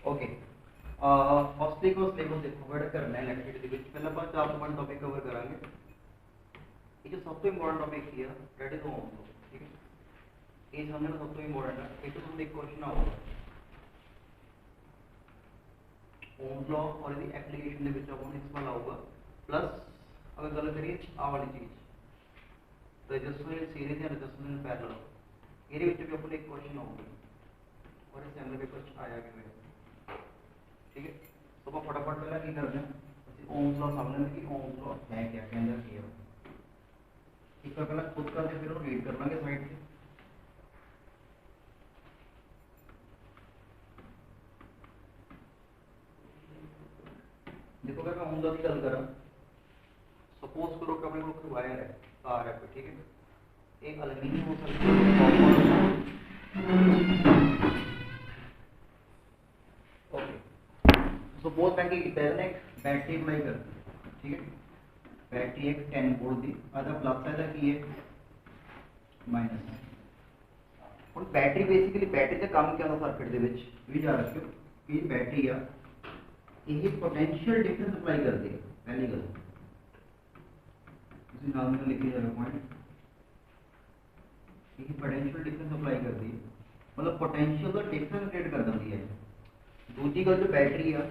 Okay firstly को syllabus देखो बड़ा करना है इलेक्ट्रिसिटी ਦੇ ਵਿੱਚ ਪਹਿਲਾਂ ਆਪਾਂ 4 ਤੋਂ 5 ਟੌਪਿਕ ਕਵਰ ਕਰਾਂਗੇ। ਇਹ ਜੋ ਸਭ ਤੋਂ ਇੰਪੋਰਟੈਂਟ ਟੌਪਿਕ ਕੀ ਆ ਡੈਟ ਇਜ਼ ਓਮ ਲੋ, ਠੀਕ ਹੈ। ਇਹ ਸਮਝਣਾ ਸਭ ਤੋਂ ਇੰਪੋਰਟੈਂਟ ਹੈ। ਇਹ ਤੋਂ ਤੁਹਾਨੂੰ ਇੱਕ ਕੁਐਸਚਨ ਆਊਗਾ ਓਮ ਲੋ और ਇਹਦੀ ਐਪਲੀਕੇਸ਼ਨ ਦੇ ਵਿੱਚ ਆਪਾਂ ਨੂੰ ਇਸ ਵਾਰ ਆਊਗਾ ਪਲੱਸ ਅਗਰ ਗੱਲ ਕਰੀਏ ਆ ਵਾਲੀ ਚੀਜ਼ ਰੈਜ਼ਿਸਟੈਂਸ ਸੀਰੀਜ਼ ਜਾਂ ਰੈਜ਼ਿਸਟੈਂਸ ਪੈਰਲਲ ਇਹਦੇ ਵਿੱਚ ਵੀ ਆਪਾਂ ਨੂੰ ਇੱਕ ਕੁਐਸਚਨ ਆਊਗਾ और इस एग्जाम पेपर आया कि ठीक है। तो आप फटाफट पहला की करते हैं ओम्स लॉ समझने कि ओम्स लॉ है क्या के अंदर क्या है। एक बार पहला खुद करते फिर हम रीड कर लेंगे साइड से। देखो अगर मैं ओम्स लॉ की गल करा सपोज करो कि अपने को वायर है तार है ठीक है एक एल्यूमीनियम हो सकता है सपोज मैं कि पहले एक बैटरी अप्लाई कर ठीक है बैटरी एक 10 वोल्ट दी अदा प्लस है की है माइनस और बैटरी बेसिकली बैटरी का काम क्या होता सर्किट दे विच भी जा रखियो कि बैटरी आ ये पोटेंशियल डिफरेंस अप्लाई करती है। पहली गल उसी नाम में लिखे जाएगा पॉइंट ये पोटेंशियल डिफरेंस अप्लाई करती है मतलब पोटेंशियल का डिफरेंस क्रिएट कर देती है। दूसरी गल जो बैटरी आ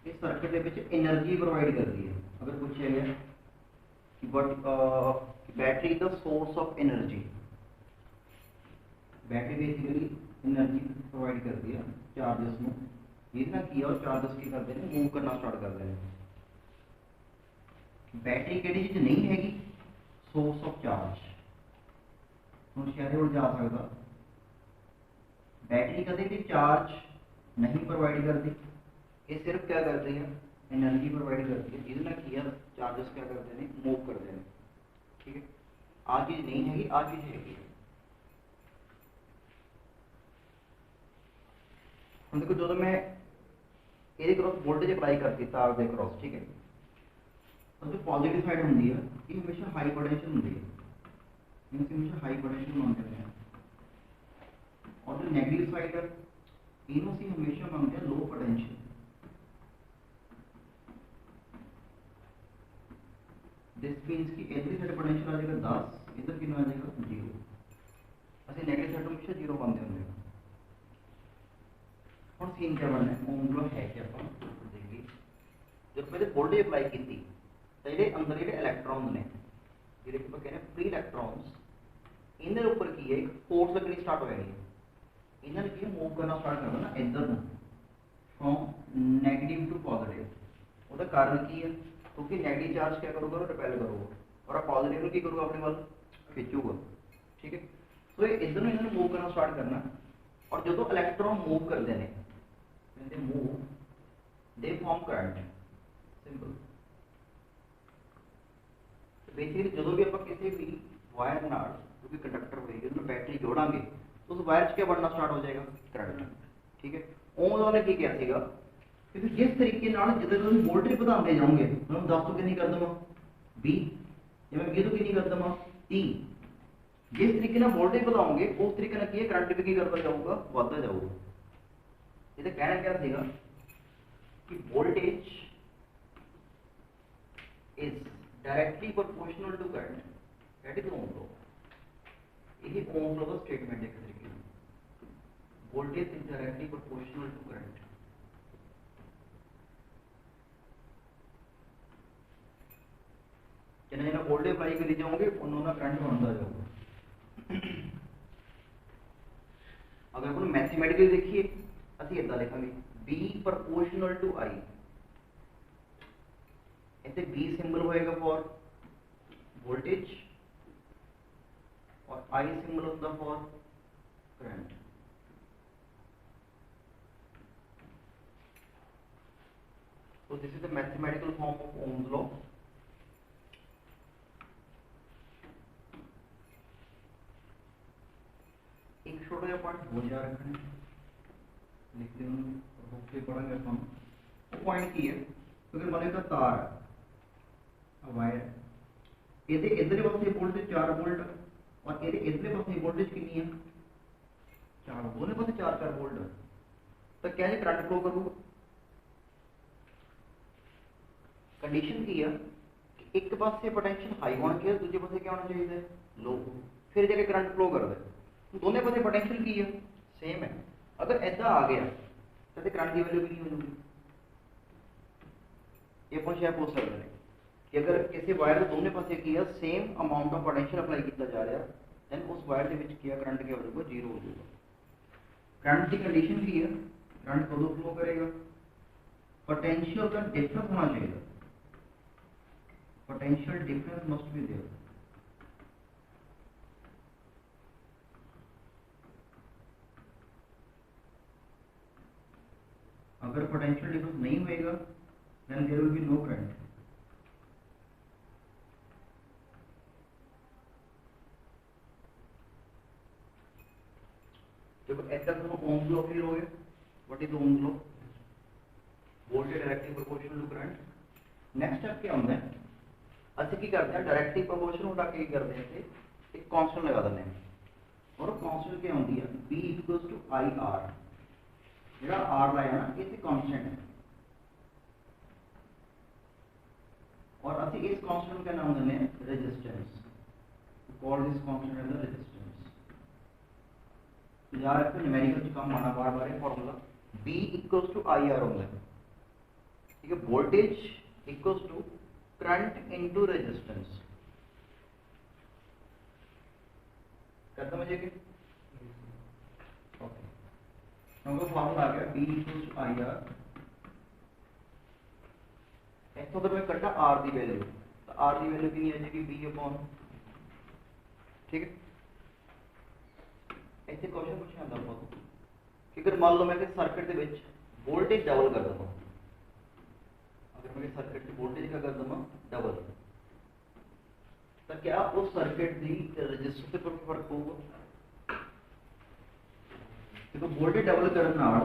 इस सर्किट के विच एनर्जी प्रोवाइड करती है। अगर पूछा गया कि but battery the source of energy battery basically energy provide करती है चार्जेस में ये ना किया और चार्जेस की करते हैं मूव करना स्टार्ट कर देते हैं। बैटरी केड़ी चीज नहीं हैगी सोर्स ऑफ चार्ज हम शहरे उड़ जा सकता बैटरी कदे भी चार्ज नहीं प्रोवाइड करती ये सिर्फ क्या करते हैं एनर्जी प्रोवाइड करती है जिसने किया चार्जेस क्या करते हैं मूव करते हैं ठीक है। आ चीज नहीं हैगी आ चीज हैगी हम देखो जो मैं ये क्रॉस वोल्टेज अप्लाई करती तार दे क्रॉस ठीक है तो जो पॉजिटिव साइड होंगी है ये हमेशा हाई पोटेंशियल होंगी है इनसे हमेशा हाई पोटेंशियल मानते हैं और जो नेगेटिव साइड है इनों से हमेशा मानते हैं लो पोटेंशियल। दिस मींस कि इधर साइड पोटेंशियल आ जाएगा 10 इधर कितना आ जाएगा 0 ऐसे नेगेटिव साइड हमेशा 0 मानते होंगे। और सीन क्या बनना है ओम लॉ है क्या अपन देखेंगे जब पहले वोल्टेज अप्लाई की थी तो ये अंदर ये इलेक्ट्रॉन ने ये देखो कहने फ्री इलेक्ट्रॉन्स इनके ऊपर की है एक फोर्स लगनी स्टार्ट हो गई इन्होंने की मूव करना स्टार्ट कर देना इधर फ्रॉम नेगेटिव टू पॉजिटिव उसका कारण की है क्योंकि नेगेटिव चार्ज क्या करोगे रिपेल करोगे और पॉजिटिव की करोगे अपने वाल खिंचूगा ठीक है। तो ये इधर इन्होंने मूव करना स्टार्ट करना और जो इलेक्ट्रॉन मूव करते हैं move they form current simple. Basically जो भी आप किसी भी वायर नाल जो भी कंडक्टर होएगी उसमें बैटरी जोड़ांगे तो उस वायर क्या बनना स्टार्ट हो जाएगा करंट ठीक है। ओम लॉ ने की किया सीगा कि जिस तरीके नाल जिद्दां तुसीं वोल्टेज ਵਧਾਉਂਦੇ ਜਾਓਗੇ मैं 10 तो कितनी कर देवां 20 या मैं 20 तो कितनी कर देवां 30 जिस तरीके नाल वोल्टेज ਵਧਾਉਂਗੇ उस तरीके नाल की करंट भी की करता जाऊगा बढ़ता जाऊगा। ये तो कहना क्या सीगा कि voltage is directly proportional to current that is Ohm law. यही ओम लॉ का स्टेटमेंट है तरीके voltage is directly proportional to current. जिन्हें वोल्टेज अप्लाई करी जाओगे उन्होंने करंट बढ़ता जाऊगा। अगर अपन मैथमेटिकली देखिए असं इदा लिखेंगे बी प्रोपोर्शनल टू आई ऐसे बी सिंबल होएगा फॉर वोल्टेज और आई सिंबल होता for current. So this is the mathematical form of Ohm's law. एक छोटा सा पॉइंट हो जा रखा है लिख लें बुक से पढ़ेंगे अपन वो पॉइंट की है क्योंकि मान लो तार है वायर ये इधर पासे वोल्टेज 4 वोल्ट और ये इधर पासे वोल्टेज कितनी है 4 दोनों पासे 4 वोल्ट तो क्या जी करंट फ्लो करूगा। कंडीशन की है कि एक पासे पोटेंशियल हाई होना चाहिए, दूसरे पासे क्या होना चाहिए लो, फिर जाके करंट फ्लो कर दे। दोनों पासे पोटेंशियल की है सेम है। अगर ऐसा आ गया तो करंट की वैल्यू भी नहीं हो जाएगी। ये अपन शायद पूछ सकते हैं कि अगर किसी वायर के दोनों पासे की है same amount of potential apply किया जा रहा है, देन उस वायर के विच किया करंट क्या हो जाएगा, जीरो हो जाएगा। करंट की कंडीशन की है करंट कदों फ्लो करेगा, पोटेंशियल का डिफरेंस होना चाहिए, potential difference must be there. अगर पोटेंशियल डिफरेंस नहीं होएगा then there will be no current. देखो ऐसा तो ओम लॉ क्लियर हो गया। What is Ohm law? Voltage directly proportional to current. Next step क्या होता है, ਅਸੀਂ ਕੀ ਕਰਦੇ हैं डायरेक्टली प्रोपोर्शनल उठा के करते हैं इसे एक कांस्टेंट लगा देते हैं, और कांस्टेंट क्या होती है b equals to I R. ਜਿਹੜਾ r ਲਾਇਆ ਨਾ ਇਹ ਤੇ कांस्टेंट है, और ਅਸੀਂ इस कांस्टेंट का नाम देने हैं resistance. Call this constant as the resistance. याद रखो न्यूमेरिकल काम आना बार बार है formula b equals to I R होता है, ठीक है। Voltage equals to current into resistance. करता मुझे कि ओके हमको फार्मूला आ गया b equals to I R. इथों अगर मैं कटा r की वैल्यू, तो r की वैल्यू कितनी आ जाएगी b अपॉन, ठीक है। ऐसे क्वेश्चन पूछे आंदा बहुत कि अगर मान लो मैं कि सर्किट के विच वोल्टेज डबल कर दूँ, अगर मैं सर्किट की वोल्टेज का कर दूँ डबल, तो क्या उस सर्किट की रजिस्टर पर फर्क होगा। देखो वोल्टेज डबल करने नाल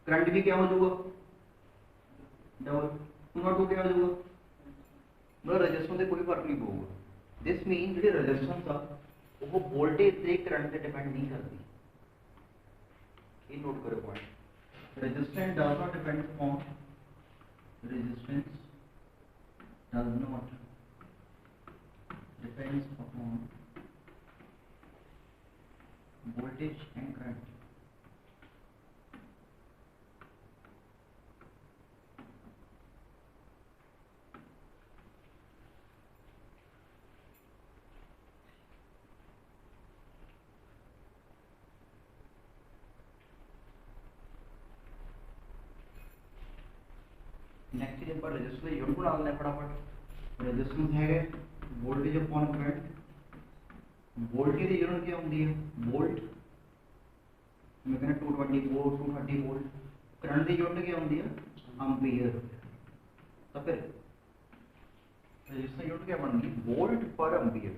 करंट भी क्या हो जाएगा डबल, नॉट हो क्या हो जाएगा, मतलब रजिस्टेंस से कोई फर्क नहीं पड़ेगा। दिस मीन जो रजिस्टेंस आ वो वोल्टेज से करंट से डिपेंड नहीं करती। ये नोट करो point, resistance does not depend upon, resistance does not depends upon voltage and current। Next चीज पर रेजिस्टेंस यूनिट बना लेना फटाफट। रेजिस्टेंस है वोल्टेज अपॉन करंट। वोल्टेज की यूनिट क्या होती है वोल्ट, मैं कहना 220 वोल्ट 230 वोल्ट। करंट की यूनिट क्या होती है एम्पीयर। तो फिर रेजिस्टेंस यूनिट क्या बनेगी वोल्ट पर एम्पीयर।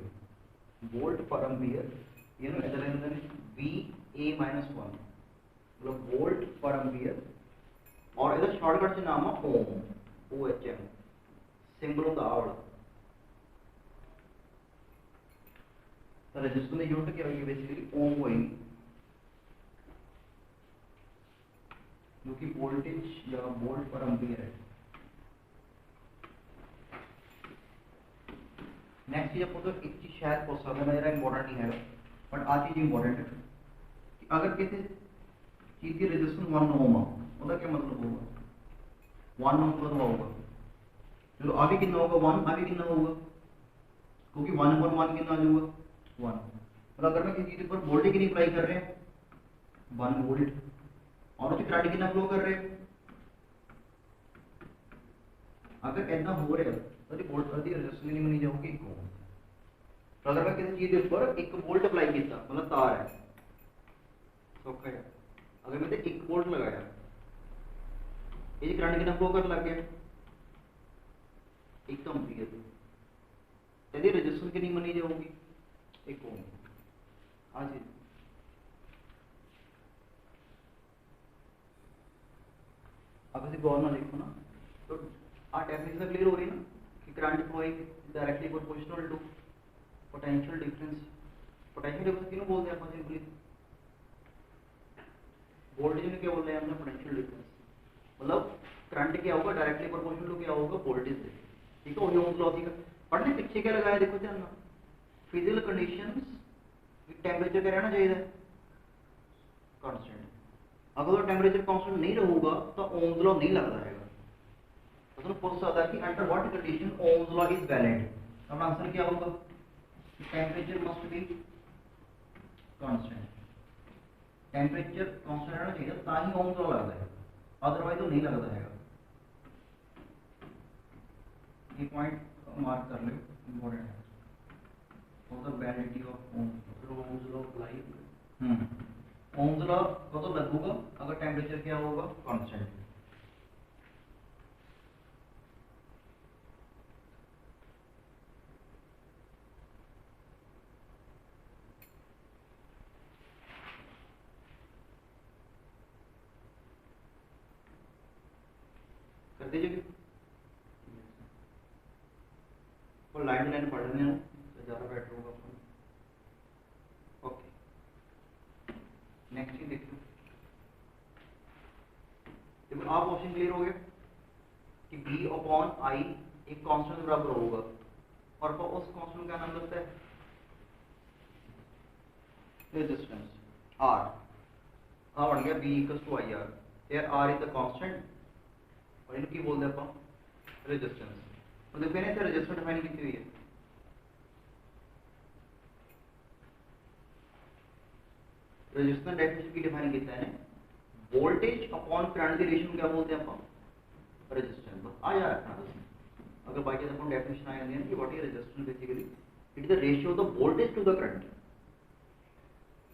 वोल्ट पर एम्पीयर ये ना इधर अंदर VA-1 मतलब वोल्ट पर एम्पीयर, और इधर शॉर्टकट से नाम है ओम, OHM सिंबल होता है वाला। तो रेजिस्टेंस की यूनिट क्या होगी बेसिकली ओम होगी, जो कि वोल्टेज या वोल्ट पर एम्पीयर है। नेक्स्ट चीज आपको तो एक चीज शायद पूछ सकता है, मेरा इंपॉर्टेंट नहीं है बट आज चीज इंपॉर्टेंट है कि अगर किसी चीज की रेजिस्टेंस 1 ओम है उसका क्या मतलब होगा 1 ओम का होगा, चलो अभी कितना होगा 1, अभी कितना होगा क्योंकि 1 पर 1 कितना आ जाएगा 1। मतलब अगर मैं किसी चीज पर वोल्टेज की अप्लाई कर रहे हैं 1 वोल्ट और उससे करंट कितना फ्लो कर रहे हैं, अगर इतना हो रहा है तो वोल्ट पर रेजिस्टेंस नहीं बनी जाएगी 1 ओम। तो अगर मैं किसी चीज के ऊपर 1 वोल्ट अप्लाई किया मतलब तार है सौखा है, अगर मैं 1 वोल्ट लगाया ये करंट कितना फ्लो कर लग गया 1 एम्पीयर, यदि रेजिस्टेंस कितनी बनी जाएगी 1 ओम। हाँ जी अब इसे गौर ना देखो ना, तो आ डेफिनेशन क्लियर हो रही ना कि current flowing directly proportional to potential difference. Potential difference किसको बोलते हैं अपन सिंपली वोल्टेज में क्या बोल रहे हैं हमने, पोटेंशियल डिफरेंस, मतलब करंट क्या होगा, डायरेक्टली प्रोपोर्शनल टू क्या होगा, वोल्टेज से। ठीक है, वही ओम्स लॉ का पढ़ने पीछे क्या लगाया, देखो ध्यान ना, फिजिकल कंडीशंस, टेम्परेचर क्या रहना चाहिए कांस्टेंट। अगर तो टेम्परेचर कांस्टेंट नहीं रहूगा तो ओम्स लॉ नहीं लगता है। तो पूछ सकता है कि under what condition Ohm's law is valid. अब आंसर क्या होगा, temperature must be constant, temperature constant रहना चाहिए ताकि ओम्स लॉ लगता है, अदरवाइज तो नहीं लगता है। ये पॉइंट मार्क कर लो, इंपॉर्टेंट है for the validity of Ohm's law apply. Ohm's law को तो लगूगा अगर टेम्परेचर क्या होगा, कांस्टेंट। कर दीजिए, और लाइन टू लाइन पढ़ लेने हैं तो ज़्यादा बेटर होगा। ओके, नेक्स्ट ही देखिए, देखो आप ऑप्शन क्लियर हो गया कि बी अपॉन आई एक कांस्टेंट बराबर होगा, और उस कांस्टेंट का नाम लगता है रेजिस्टेंस आर। हाँ बन गया B equals to I R, यार आर इज द कांस्टेंट और इनको की बोलते हैं अपन रेजिस्टेंस। तो देखो ना इसे रेजिस्टेंस डिफाइन की हुई है, रेजिस्टेंस डेफिनेशन की डिफाइन किया है वोल्टेज अपॉन करंट की रेशियो क्या बोलते हैं अपन, रेजिस्टेंस। बस आ जा रखना दोस्तों, अगर बाकी अपन डेफिनेशन आ जाती है कि what is resistance, basically it is the ratio of the voltage to the current,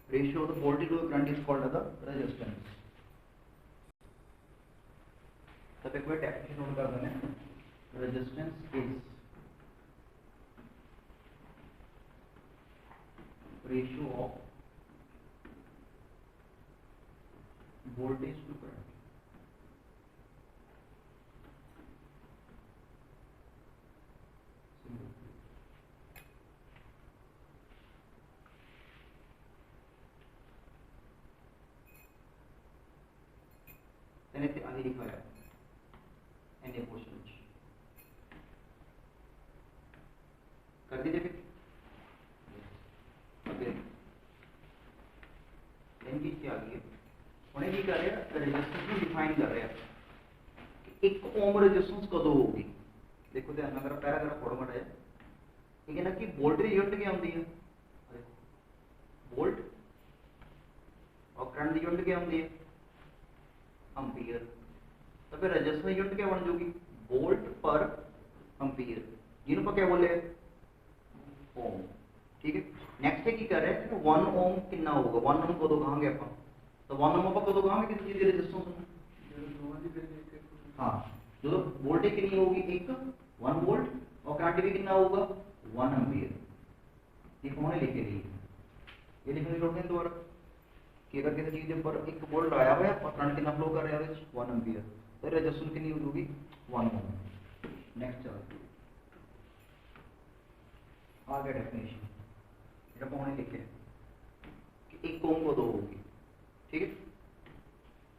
ratio of the voltage to the current is called the resistance. तब एक बार डेफिनेशन नोट कर देना, resistance is ratio of voltage to current. मैंने आगे लिखा है N A question कर दीजिए फिर। ओके, इनकी क्या आ गई है, उन्हें की कर रहे हैं रेजिस्टेंस को डिफाइन कर रहे हैं कि एक ओम रेजिस्टेंस कदों होगी। देखो ध्यान अगर पैराग्राफ फॉर्मेट है, ठीक है ना, कि वोल्टेज यूनिट क्या होती है, वोल्ट, और करंट की यूनिट क्या होती है, एम्पीयर। तो फिर रेजिस्टेंस यूनिट क्या बन जाएगी, वोल्ट पर एम्पीयर, जिन्हों पर क्या बोले ओम। ठीक है, नेक्स्ट है की कर रहे हैं कि 1 ओम कितना होगा, 1 ओम कदों कहांगे अपन, तो 1 ओम पर कदों कहांगे किसी चीज की रेजिस्टेंस। हाँ, जो वोल्टेज कितनी होगी, एक 1 वोल्ट, और करंट भी कितना होगा 1 एम्पीयर। ये कौन लिखे रही है, ये लिखने जोड़ते हैं दोबारा कि अगर किसी चीज पर 1 वोल्ट आया हुआ है और करंट कितना फ्लो कर रहा है 1 एम्पीयर, तो रेजिस्टेंस कितनी होगी 1 ओम। नेक्स्ट चलो आगे डेफिनेशन जब उन्होंने लिखे कि 1 ओम को 2 होगी। ठीक है,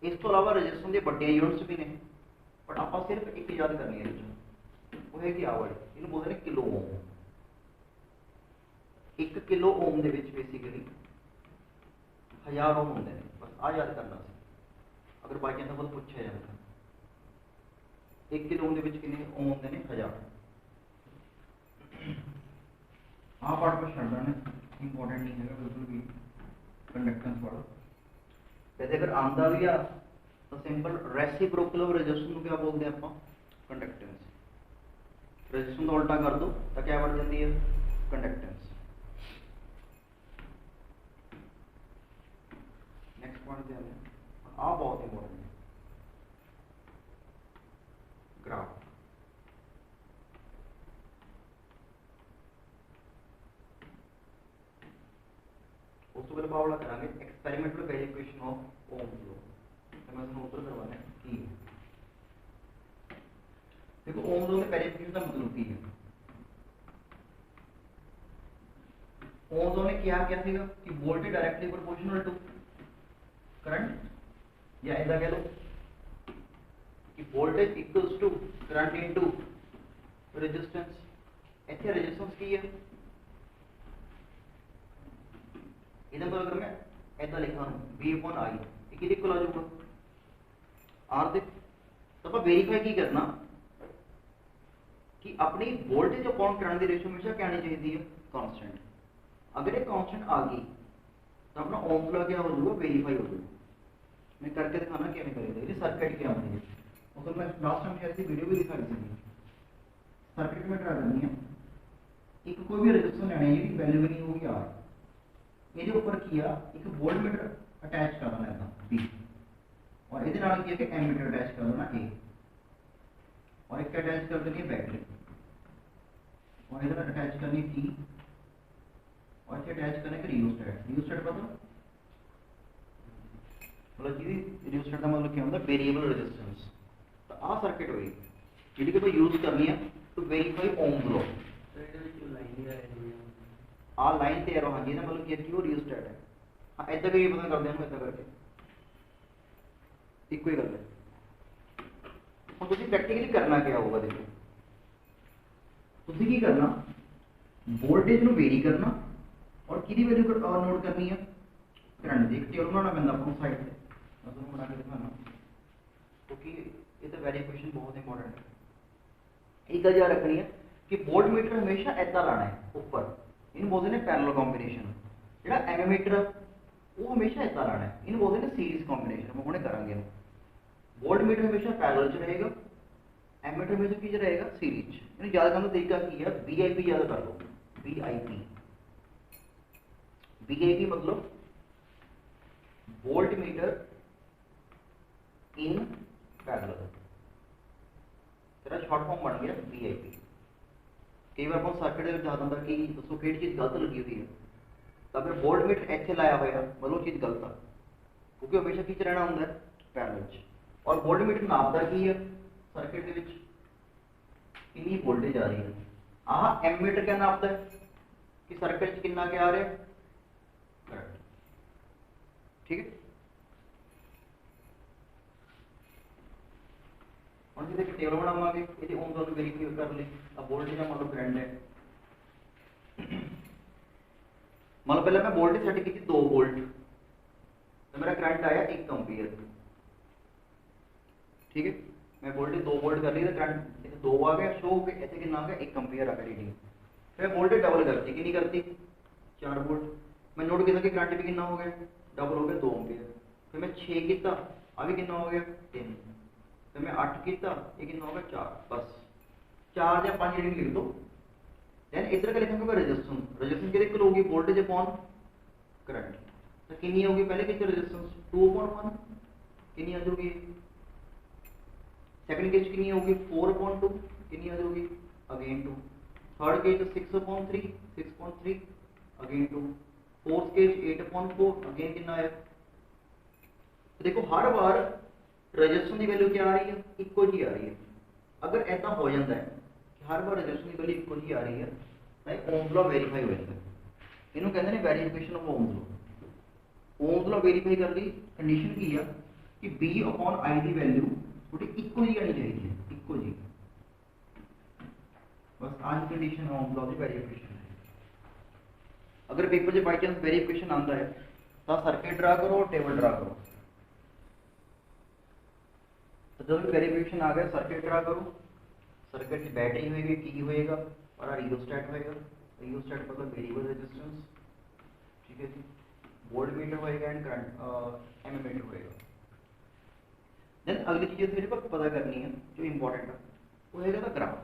इस तो अलावा रेजिस्टेंस के बड़े यूनिट्स भी ने, बट आप सिर्फ एक याद करनी है, वो है कि आवर इन्हें बोलते हैं किलो ओम। 1 किलो ओम ਦੇ ਵਿੱਚ बेसिकली 1000 ओम होंगे, बस आ याद करना सी, अगर बाई चांस बहुत पूछा जाए 1 किलो ओम ਦੇ ਵਿੱਚ कितने ओम होंगे ने 1000। हाँ पार्ट पर छड़ देना, इंपॉर्टेंट नहीं है बिल्कुल भी कंडक्टेंस वाला। वैसे अगर आंदा भी आ तो सिंपल रेसिप्रोकल ऑफ रेजिस्टेंस क्या बोलते हैं अपन, कंडक्टेंस। रेजिस्टेंस उल्टा कर दो तो क्या बढ़ जाती है, कंडक्टेंस। नेक्स्ट पॉइंट ध्यान दें, आप बहुत इंपॉर्टेंट है ग्राफ। उस तो पहले पावला करांगे experimental verification of Ohm's law, मैं उत्तर करवाना की। देखो ओम्स लॉ के वेरिफिकेशन का मतलब की है, ओम्स लॉ ने क्या किया था कि voltage directly proportional to current, या ऐसा कह लो कि voltage equals to current into resistance. इतने रेजिस्टेंस की है, इधर मतलब अगर मैं ऐसा लिखा हूँ V/I ये कितने इक्वल आ जाऊगा R दे। तो आप वेरीफाई की करना कि अपनी वोल्टेज अपॉन करंट की रेशियो हमेशा क्या आनी चाहिए, कांस्टेंट। अगर ये कांस्टेंट आ गई तो अपना ओम लॉ क्या हो जाएगा, वेरीफाई हो जाएगा। मैं करके दिखाना क्या करेगा, ये सर्किट क्या होती है। और तो मैं लास्ट टाइम ऐसी वीडियो भी दिखा दी थी। सर्किट में ट्रा करनी है, एक कोई भी रेजिस्टेंस लेना है, ये वैल्यू नहीं होगी R। ये जो ऊपर किया एक वोल्ट मीटर अटैच कर देना है B, और ਇਹਦੇ ਨਾਲ ਕੀ ਹੈ ਕਿ एमीटर अटैच कर देना A, और एक अटैच कर देनी है बैटरी, और इधर अटैच करनी T, और इसे अटैच करने के रियोस्टेट। रियोस्टेट पता मतलब जी रियोस्टेट का मतलब क्या होता है, वेरिएबल रेजिस्टेंस। तो आ सर्किट होगी जिहड़ी कि ਆਪਾਂ यूज करनी है टू वेरीफाई ओम लॉ। आ लाइन ते एरो, हाँ जी, मतलब कि वो रियोस्टेट है। हाँ ऐसा करिए, पता कर दें ऐसा करके इक्को ही कर ले। हम तुझे प्रैक्टिकली करना क्या होगा, देखो तुझे की करना, वोल्टेज नु वेरी करना और किदी वैल्यू नोट करनी है, करंट दी। टेबल बनाना पैंदा अपन साइड से, मैं तुहानू बना के दिखाना क्योंकि ये तो वेरिफिकेशन बहुत इंपॉर्टेंट है। एक गल याद रखनी है कि वोल्ट मीटर हमेशा ऐसा लाना है ऊपर, इन बोलते हैं पैरेलल कॉम्बिनेशन। जो एमीमीटर वो हमेशा ऐसा लाना है, इन बोलते हैं सीरीज कॉम्बिनेशन। हम हुणे करांगे। वोल्ट मीटर हमेशा पैरेलल च रहेगा, एमीटर हमेशा की रहेगा सीरीज। इन्हें याद करने का तरीका की है, VIP याद कर लो। VIP मतलब वोल्ट मीटर इन पैरेलल, तेरा शॉर्ट फॉर्म बन गया VIP। कई बार अपन सर्किट में जाता था कि दोस्तों केड़ी चीज़ गलत लगी हुई है, तो अगर वोल्ट मीटर इत्थे लाया होया मतलब चीज़ गलत है, क्योंकि हमेशा की रहना होंगे पैरेलल। और वोल्ट मीटर नापदा की है सर्किट के विच कितनी वोल्टेज आ रही है। आह एमीटर क्या नापदा है कि सर्किट कितना क्या आ रहा है, करंट। ठीक है, हम जिसे टेबल बनावांगे ये ओम लॉ वेरीफाई कर ली। अब वोल्टेज का मतलब करंट है, मतलब पहले मैं वोल्टेज सेट की थी 2 वोल्ट, तो मेरा करंट आया 1 एम्पीयर। ठीक है, मैं वोल्टेज 2 वोल्ट कर ली तो करंट इसे 2 आ गया, शो हो गया ऐसे कितना आ गया 1 एम्पीयर आ गया रीडिंग। फिर वोल्टेज डबल करती कि नहीं करती, 4 वोल्ट। मैं नोट किया कि करंट भी कितना हो गया, डबल हो गया 2 एम्पीयर। फिर मैं 6 किया, अभी कितना हो गया 3। फिर मैं 8 किया, ये कितना हो गया 4। बस 4 या 5 रीडिंग लिख दो। देन इधर का लिखेंगे रेजिस्टेंस। रेजिस्टेंस कितनी इक्वल होगी, वोल्टेज अपॉन करंट। तो कितनी होगी पहले कितनी रेजिस्टेंस 2/1 कितनी आ जाएगी। सेकंड केस कितनी होगी 4/2 कितनी आ जाएगी again 2। Third case 6/3 6.3 again 2। Fourth case 8/4 again कितना आया। तो देखो हर बार रेजिस्टेंस की वैल्यू क्या आ रही है, इक्को जी आ रही है। अगर ऐसा हो जाता है कि हर बार रेजिस्टेंस की वैल्यू इक्को जी आ रही है तो ओम लॉ वेरीफाई हो जाता है। इन्हों कहते हैं verification of Ohm law. Ohm law verify कर ली, कंडीशन की है कि V/I की वैल्यू थोड़ी इक्को जी आनी चाहिए, इक्को जी। बस आज कंडीशन ओम लॉ की वेरिफिकेशन है। अगर पेपर से बाई चांस वेरिफिकेशन आता है तो सर्किट ड्रा करो और टेबल ड्रा करो। तो जब वेरिफिकेशन आ गया सर्किट ड्रा करो, सर्किट की बैटरी होएगी, की होएगा और रियोस्टेट होएगा। रियोस्टेट मतलब वेरिएबल रेजिस्टेंस। ठीक है जी, वोल्ट मीटर होएगा एंड करंट एमीमीटर होएगा। देन अगली चीज मेरे को पता करनी है जो इंपॉर्टेंट है वो है ग्राफ।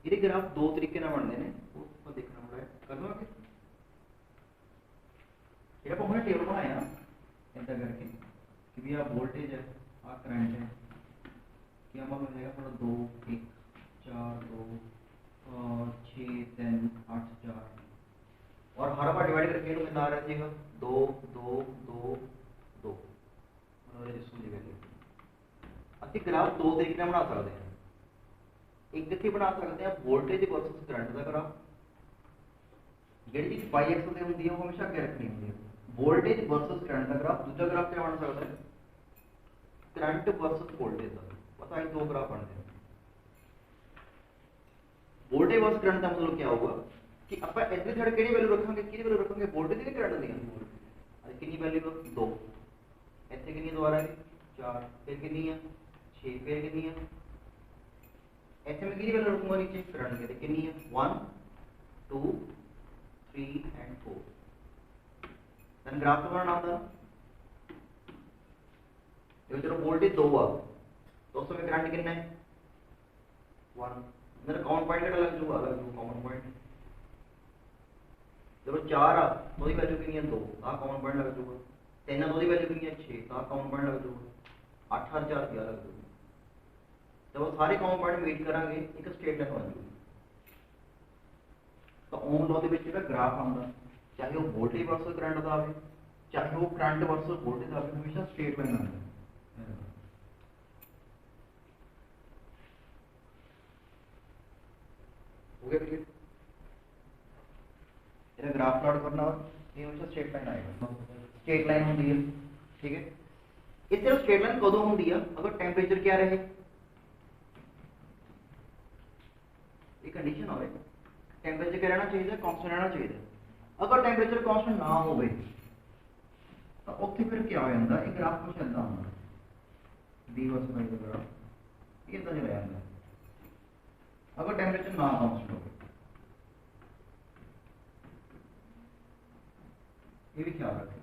ये ग्राफ 2 तरीके ना बनते हैं, वो देखना पड़ा है कर लो आगे। ये आप हमने टेबल बनाया ऐसा करके कि भी आप वोल्टेज है आ करंट है, क्या मतलब रहेगा थोड़ा 2 1 4 2 6 3 8 4 और हर बार डिवाइड करके तो मिला रहा है 2 2 2 2 मतलब रेजिस्टेंस की वैल्यू। ਅਸੀਂ ग्राफ 2 तरीके ਨਾਲ ਬਣਾ ਸਕਦੇ ਹਾਂ। एक कितनी बना सकते हैं वोल्टेज वर्सेस करंट का ग्राफ। ਜਿਹੜੀ चीज y एक्सिस ਤੇ ਹੁੰਦੀ ਹੈ ਉਹ ਹਮੇਸ਼ਾ ਅੱਗੇ ਰੱਖਣੀ ਹੁੰਦੀ ਹੈ। वोल्टेज वर्सेस करंट का ग्राफ। दूसरा ग्राफ क्या बन सकता है, करंट वर्सेस वोल्टेज का। पता है दो ग्राफ बनते हैं। वोल्टेज वर्सेस करंट का मतलब क्या होगा कि ਆਪਾਂ ਇੱਥੇ ਥੋੜੇ ਕਿਹੜੀ ਵੈਲਿਊ ਰੱਖਾਂਗੇ, ਕਿਹਦੀ ਵੈਲਿਊ ਰੱਖਾਂਗੇ, ਵੋਲਟੇਜ ਦੀ ਕਰੰਟ ਦੀ। ਅੱਜ ਕਿੰਨੀ ਵੈਲਿਊ 2, ਇੱਥੇ ਕਿੰਨੀ ਦੁਬਾਰਾ ਹੈ 4, ਫਿਰ ਕਿੰਨੀ ਹੈ 6, ਫਿਰ ਕਿੰਨੀ ਹੈ ਇੱਥੇ ਮੈਂ ਕਿਹਦੀ ਵੈਲਿਊ ਰੱਖੂੰਗਾ नीचे करंट की, कितनी है 1 2 3 and 4। देन ग्राफ तो बनाना होता है। देखो चलो वोल्टेज 2 आ, दोस्तों में करंट कितना है 1, मेरा कॉमन पॉइंट का लग जूगा, अलग जूगा कॉमन पॉइंट। देखो 4 आ, तो दी वैल्यू कितनी है 2, आ कॉमन पॉइंट लग जूगा। 3 आ, तो दी वैल्यू कितनी है 6, तो आ कॉमन पॉइंट लग जूगा। 8 और 4 क्या लग जूगा। जब वो सारे कॉमन पॉइंट मीट करांगे एक स्ट्रेट लाइन बन जूगी। तो ओम लॉ ਦੇ ਵਿੱਚ ਜਿਹੜਾ ਗ੍ਰਾਫ ਆਉਂਦਾ, ਚਾਹੇ ਉਹ ਵੋਲਟੇਜ ਵਰਸਸ ਕਰੰਟ ਦਾ ਆਵੇ, ਚਾਹੇ ਉਹ ਕਰੰਟ ਵਰਸਸ ਵੋਲਟੇਜ ਦਾ ਆਵੇ, ਹਮੇਸ਼ਾ ਸਟ੍ਰੇਟ ਲਾਈਨ ਆਉਂਦਾ। हो गया क्लियर। ਇਹਦਾ ग्राफ प्लॉट करना हो ये हमेशा स्ट्रेट लाइन आएगा, स्ट्रेट लाइन होती है। ठीक है, इस तरह स्ट्रेट लाइन कदों होती है अगर टेंपरेचर क्या रहे, एक कंडीशन हो टेंपरेचर क्या रहना चाहिए, कांस्टेंट रहना चाहिए। अगर टेंपरेचर कांस्टेंट ना हो तो उत्थे फिर क्या हो जाता है, ग्राफ कुछ ऐसा होता बी वर्स बाई का ग्राफ ये इतना चला जाता है अगर टेंपरेचर ना कांस्टेंट हो। ये भी ख्याल रखें।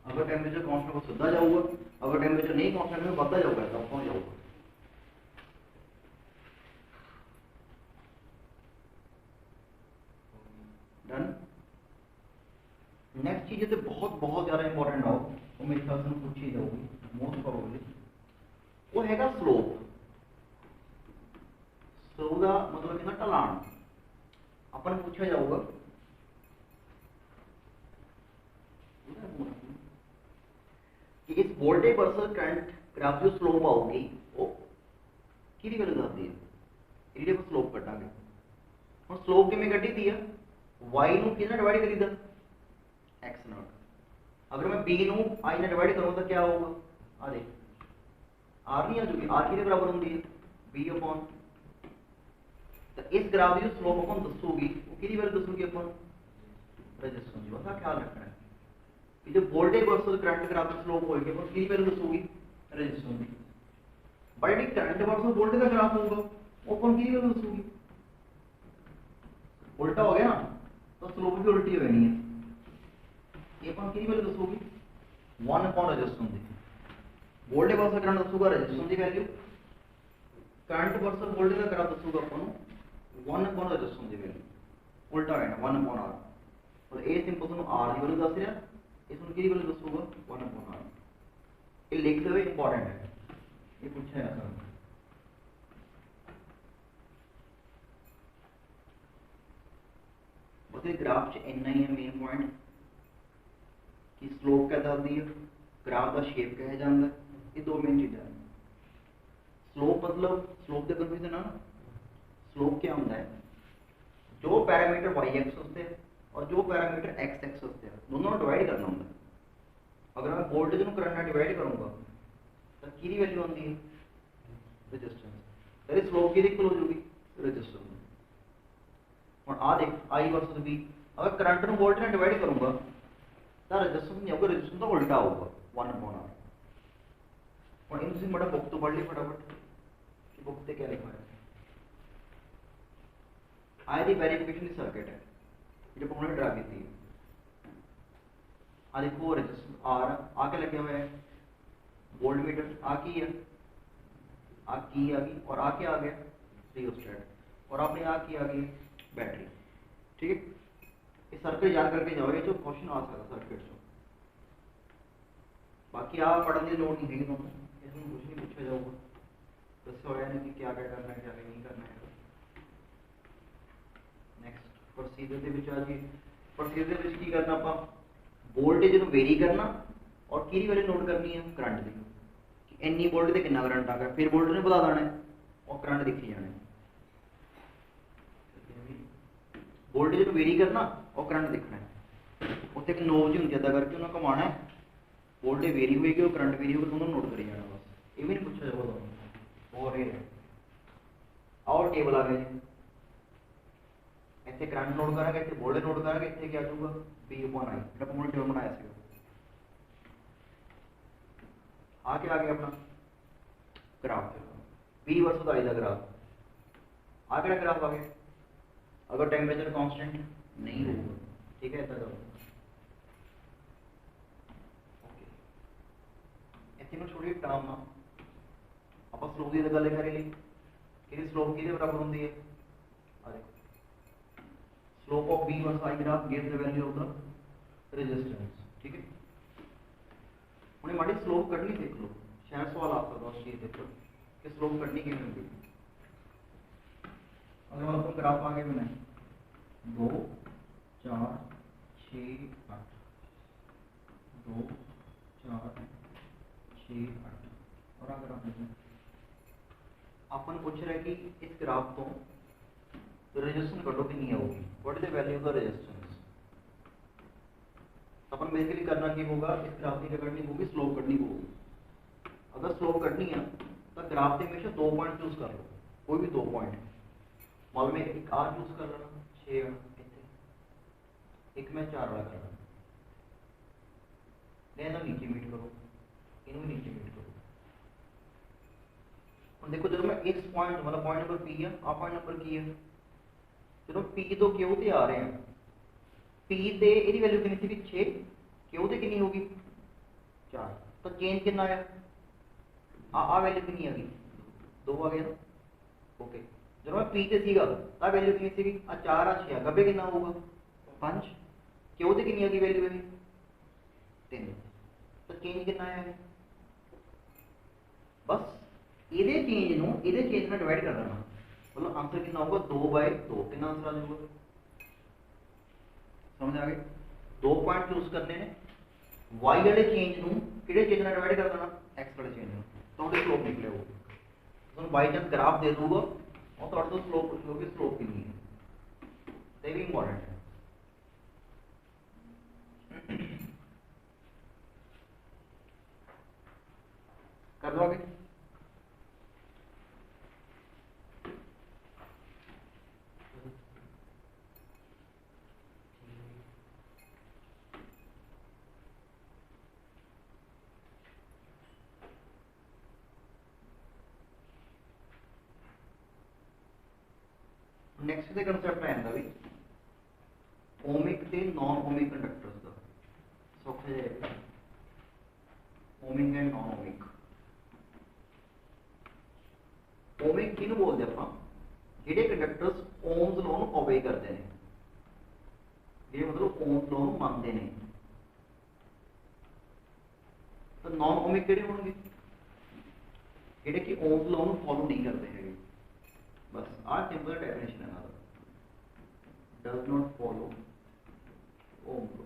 अगर टेंपरेचर कांस्टेंट हो सीधा जाऊगा, अगर टेंपरेचर नहीं कांस्टेंट में बढ़ता जाऊगा तो कौन जाऊगा। डन। नेक्स्ट चीज जो बहुत बहुत ज्यादा इंपॉर्टेंट हो वो मेरे ख्याल से पूछी जाऊगी मोस्ट प्रोबेबली, वो हैगा स्लोप। स्लोप का मतलब है ढलान। अपन पूछा जाऊगा कि इस वोल्टेज वर्सेस करंट ग्राफ जो स्लोप आऊगी वो किहदी वैल्यू दसदी है, ਇਹਦੀ ਆਪਾਂ स्लोप ਕੱਢਾਂਗੇ। ਹੁਣ स्लोप ਕਿਵੇਂ ਕੱਢੀ ਦੀ ਆ, y ਨੂੰ ਕਿਹਦੇ ਨਾਲ ਡਿਵਾਈਡ ਕਰੀਦਾ x ਨਾਲ। अगर मैं b ਨੂੰ i ਨਾਲ ਡਿਵਾਈਡ करूँ तो क्या होगा, आ देख r नहीं आ जाएगी, r किहदे बराबर होती है b अपॉन। तो इस ग्राफ की जो स्लोप अपन दसूगी वो किहदी वैल्यू दसूगी अपन रेजिस्टेंस की। बस ख्याल रखना है कि जो वोल्टेज वर्सेस करंट ग्राफ की स्लोप होगी अपन किहदी वैल्यू दसूगी रेजिस्टेंस की। बट यदि करंट वर्सेस वोल्टेज का ग्राफ होगा वो अपन किहदी वैल्यू दसूगी, उल्टा हो गया ना, तो स्लोप भी उल्टी हो जानी है। ये अपन कितनी वैल्यू दसूगी 1 अपॉन रेजिस्टेंस दी। वोल्टेज वर्सेस करंट दसूगा रेजिस्टेंस दी वैल्यू, करंट वर्सेस वोल्टेज का ग्राफ दसूगा अपन 1 अपॉन रेजिस्टेंस दी वैल्यू, उल्टा रहना 1 अपॉन r। और ए सिंपल तुम r दी वैल्यू दस रहा, इस में कितनी वैल्यू दसूगा 1 अपॉन r। ये लिखते हुए इंपॉर्टेंट है, ये पूछा है सर। बस ये ग्राफ च इन्ना ही है मेन पॉइंट कि स्लोप क्या दसदी है, ग्राफ का शेप कहा जाता है। ये दो मेन चीज़ें हैं। स्लोप मतलब स्लोप का कन्फ्यूजन है ना, स्लोप क्या होता है जो पैरामीटर y एक्स होते हैं और जो पैरामीटर x एक्स होते हैं दोनों डिवाइड करना होता है। अगर मैं वोल्टेज को करंट डिवाइड करूंगा तो की वैल्यू आती है रेजिस्टेंस, तेरी स्लोप की इक्वल हो जाएगी रेजिस्टेंस। और आ देख i वर्सेस b, अगर करंट को वोल्टेज में डिवाइड करूंगा तो रेजिस्टेंस नहीं होगा, रेजिस्टेंस तो उल्टा होगा 1 अपॉन r। और इन तुम बड़ा बुक तो पढ़ ली फटाफट कि बुक पे क्या लिखा है। आई दी वेरिफिकेशन की सर्किट है जो हमने ड्रा की थी। आ देखो रेजिस्टेंस r आके लगे हुए हैं, वोल्ट मीटर आ की है, आ की आ गई और आके आ गया रियोस्टेट और आपने आ की आ गई बैटरी। ठीक है, ये सर्किट याद करके जाओगे जो क्वेश्चन आ सकता सर्किट से। बाकी आप पढ़ने की लोड़ नहीं है, इसमें कुछ नहीं पूछा जाऊगा दस हो नहीं कि क्या क्या करना है क्या नहीं करना है। नेक्स्ट प्रोसीजर ਦੇ ਵਿੱਚ ਆ ਜੀ, प्रोसीजर ਦੇ ਵਿੱਚ ਕੀ ਕਰਨਾ ਆਪਾਂ, वोल्टेज ਨੂੰ वेरी करना और की वैल्यू नोट करनी है करंट की कि इन्नी वोल्ट से कितना करंट आ गया, फिर वोल्टेज ने बता देना है और करंट दिखी जाना है। वोल्टेज को वेरी करना और करंट देखना है। उत्थे एक नोब जी होंदी है, करके उन्हें घुमाना है, वोल्टेज वेरी होगी और करंट वेरी होगी, दोनों नोट करी जाना बस। ये भी नहीं पूछा जाएगा दोनों। और ये और टेबल आ गया जी, इतने करंट नोट करेंगे, इतने वोल्टेज नोट करेंगे, इतने क्या आऊगा V/I, जो पूरा टेबल बनाया सी। आ क्या आ गया अपना ग्राफ, P वर्सेस I का ग्राफ। आ क्या ग्राफ आ गया, अगर टेम्परेचर कांस्टेंट नहीं होगा, ठीक है, ऐसा करो इतने छोटी टर्म ना आप स्लोप की गल करें कि स्लोप कि बराबर होंगी है, slope of V versus I graph gives the value of the resistance. ठीक है, हमने माड़ी स्लोप कटनी देख लो, शायद सवाल आ सकता है उस चीज देखो कि स्लोप कटनी किवें होगी। अगर मतलब ग्राफ आगे बनाए 2 4 6 8 2 4 6 8 और अगर आप देखें अपन पूछ रहे कि इस ग्राफ तो रेजिस्टेंस कटो कि नहीं आऊगी, what is the value of the resistance. अपन बेसिकली करना क्या होगा, इस ग्राफ की क्या करनी होगी, स्लोप कटनी होगी। अगर स्लोप कटनी है तो ग्राफ के हमेशा 2 पॉइंट चूज कर लो, कोई भी 2 पॉइंट, मान में एक आर चूज कर लेना 6 एक में 4 वाला कर लेना, नीचे मीट करो, इन्हें नीचे मीट करो। और देखो जब मैं इस पॉइंट मतलब पॉइंट नंबर P है, आ पॉइंट नंबर की है, चलो P तो Q ते आ रहे हैं, P ते ਇਹਦੀ वैल्यू कितनी थी 6, Q ते कितनी होगी 4, तो चेंज कितना आया, आ वैल्यू कितनी आ गई 2 आ गया ना। ओके, जब मैं P ते सीगा आ वैल्यू कितनी थी, आ 4 आ 6 गब्बे कितना होगा 5, Q ते कितनी आ गई वैल्यू है 3, तो चेंज कितना आया है, बस ਇਹਦੇ चेंज में डिवाइड कर देना, मतलब आंसर कितना होगा 2/2, कितना आंसर आ जाएगा, समझ आ गई। 2 पॉइंट चूज करने ने, y वाले चेंज ਨੂੰ ਕਿਹੜੇ ਚੇਂਜ ਨਾਲ डिवाइड कर देना, x वाले चेंज ਨੂੰ, ਤੁਹਾਡੇ स्लोप निकले हो। ਤੁਹਾਨੂੰ बाई चांस ग्राफ दे दूंगा और ਤੁਹਾਡੇ ਤੋਂ स्लोप पूछ लोगे, स्लोप कितनी है, ये भी इंपॉर्टेंट है। कर दो आगे। नेक्स्ट ਦੇ ਕਨਸੈਪਟ ਆਂਦਾ ਵੀ ਓਮਿਕ ਤੇ ਨਾਨ ਓਮਿਕ ਕੰਡਕਟਰਸ ਦਾ, ਸੌਖੇ ਜਿਹੇ ਓਮਿਕ ਐਂਡ ਨਾਨ ਓਮਿਕ। ਓਮਿਕ ਕਿਹਨੂੰ ਬੋਲਦੇ ਆਪਾਂ, ਜਿਹੜੇ ਕੰਡਕਟਰਸ ਓਮਸ ਲਾਅ ਨੂੰ ਓਬੇ ਕਰਦੇ ਨੇ, ਜਿਹੜੇ ਮਤਲਬ ਓਮਸ ਲਾਅ ਨੂੰ ਮੰਨਦੇ ਨੇ। ਤਾਂ ਨਾਨ ਓਮਿਕ ਕਿਹੜੇ ਹੋਣਗੇ, ਜਿਹੜੇ ਕਿ ਓਮਸ ਲਾਅ ਨੂੰ ਫੋਲੋ नहीं करते ਹੈਗੇ। बस आ सिंपल डेफिनेशन है ना, does not follow Ohm law.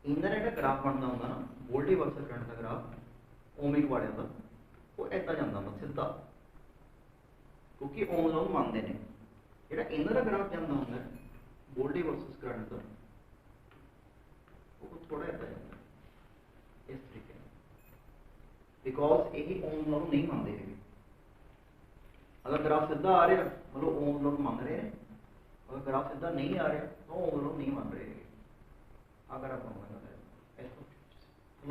इनका जो ग्राफ बनता होगा ना वोल्टेज वर्सेस करंट का ग्राफ ओमिक वाले का, वो ऐसा जाता है सीधा, क्योंकि ओम लॉ मानते हैं। जो इनका ग्राफ जाता होगा वोल्टेज वर्सेस करंट का, वो थोड़ा ऐसा जाता है इस तरीके, बिकॉज यही ओम लॉ नहीं मानते हैं। अगर ग्राफ सीधा आ रहा मतलब ओम लॉ मान रहे हैं, अगर ग्राफ सीधा नहीं आ रहा तो ओम लॉ नहीं मान रहे हैं। अगर आप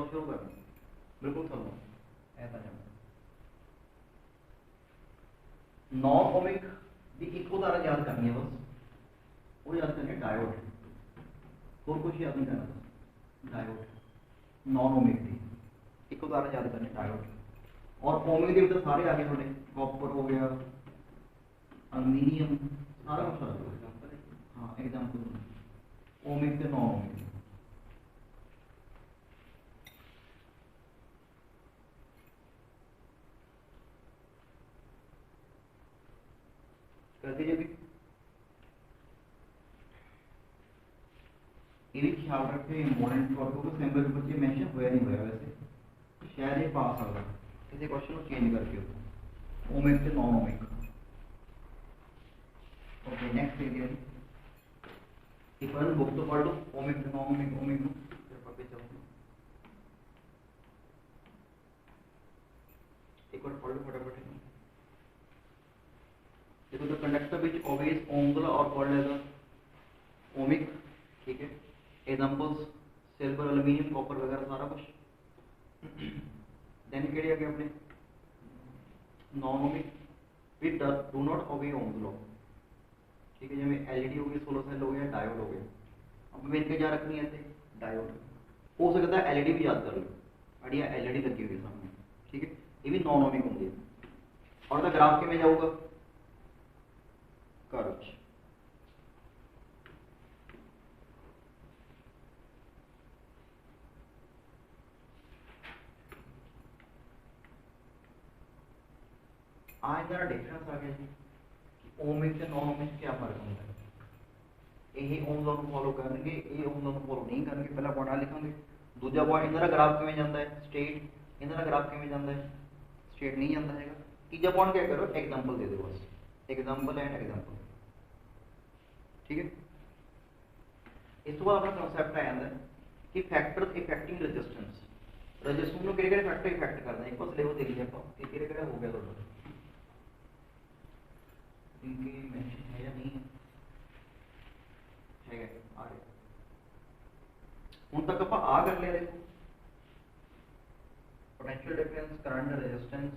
शुरू कर बिल्कुल थलो ऐसा जाना, नॉन ओमिक की एक उदाहरण याद करनी है, बस वो याद करनी है डायोड, और कुछ याद नहीं करना। डायोड नॉन ओमिक की एक उदाहरण याद करने डायोड, और ओमिक के तो सारे आगे थोड़े, कॉपर हो गया, अलुमिनियम, सारा कुछ आ गया। हाँ एग्जाम्पल ओमिक से नॉन ओमिक। कर दीजिए भी, ये भी ख्याल रखे इम्पोर्टेंट फॉर को सिंबल के बच्चे मेंशन होया नहीं होया, वैसे शायद ये पास आ गया किसी क्वेश्चन को चेंज करके हो। ओमिक ते non ohmic. Okay next area एक बार बुक तो पढ़ लो ओमिक ते नॉन ओमिक ओमिक नु फिर पक्के चलो एक बार पढ़ लो फटाफट। देखो the conductor which obeys Ohm the law और कॉल्ड एज ओमिक, ठीक है। एग्जांपल्स सिल्वर एल्यूमिनियम कॉपर वगैरह सारा कुछ। देन केड़े आ गए अपने non ohmic which do not obey Ohm the law, ठीक है। जिवें एलईडी हो गई, सोलर सेल हो गया, डायोड हो गया। अब मेन के क्या रखनी है इत्थे डायोड, हो सकता है एलईडी भी याद कर लो, अड़िया एलईडी लगी हुई है सामने, ठीक है। ये भी नॉन ओमिक होंगे। और द ग्राफ किवें जाऊगा कर्व। आज जरा डिफरेंस आ गया जी कि ओमिक से नॉन ओमिक क्या फर्क होता है। यही ओम लॉ ਨੂੰ फॉलो करनगे, ये ओम लॉ ਨੂੰ फॉलो नहीं करनगे। पहला पॉइंट आ लिखांगे। दूजा पॉइंट इधर ग्राफ किवें जांदा है स्ट्रेट, इधर ग्राफ किवें जांदा है स्ट्रेट नहीं जांदा हैगा। तीजा पॉइंट क्या करो एग्जांपल दे दो बस, एग्जांपल एंड एग्जांपल, ठीक है। इस तो बाद अपना कांसेप्ट आ जाता है कि फैक्टर्स इफेक्टिंग रेजिस्टेंस। रेजिस्टेंस ਨੂੰ ਕਿਹੜੇ ਕਿਹੜੇ फैक्टर इफेक्ट करते हैं एक बार सिलेबस देख लिया ਆਪਾਂ कि ਕਿਹੜੇ ਕਿਹੜੇ हो गया ਤੁਹਾਡਾ इनके मेंशन है या नहीं है आ गया। ਹੁਣ तक ਆਪਾਂ आ कर लिया। देखो potential difference, current, resistance,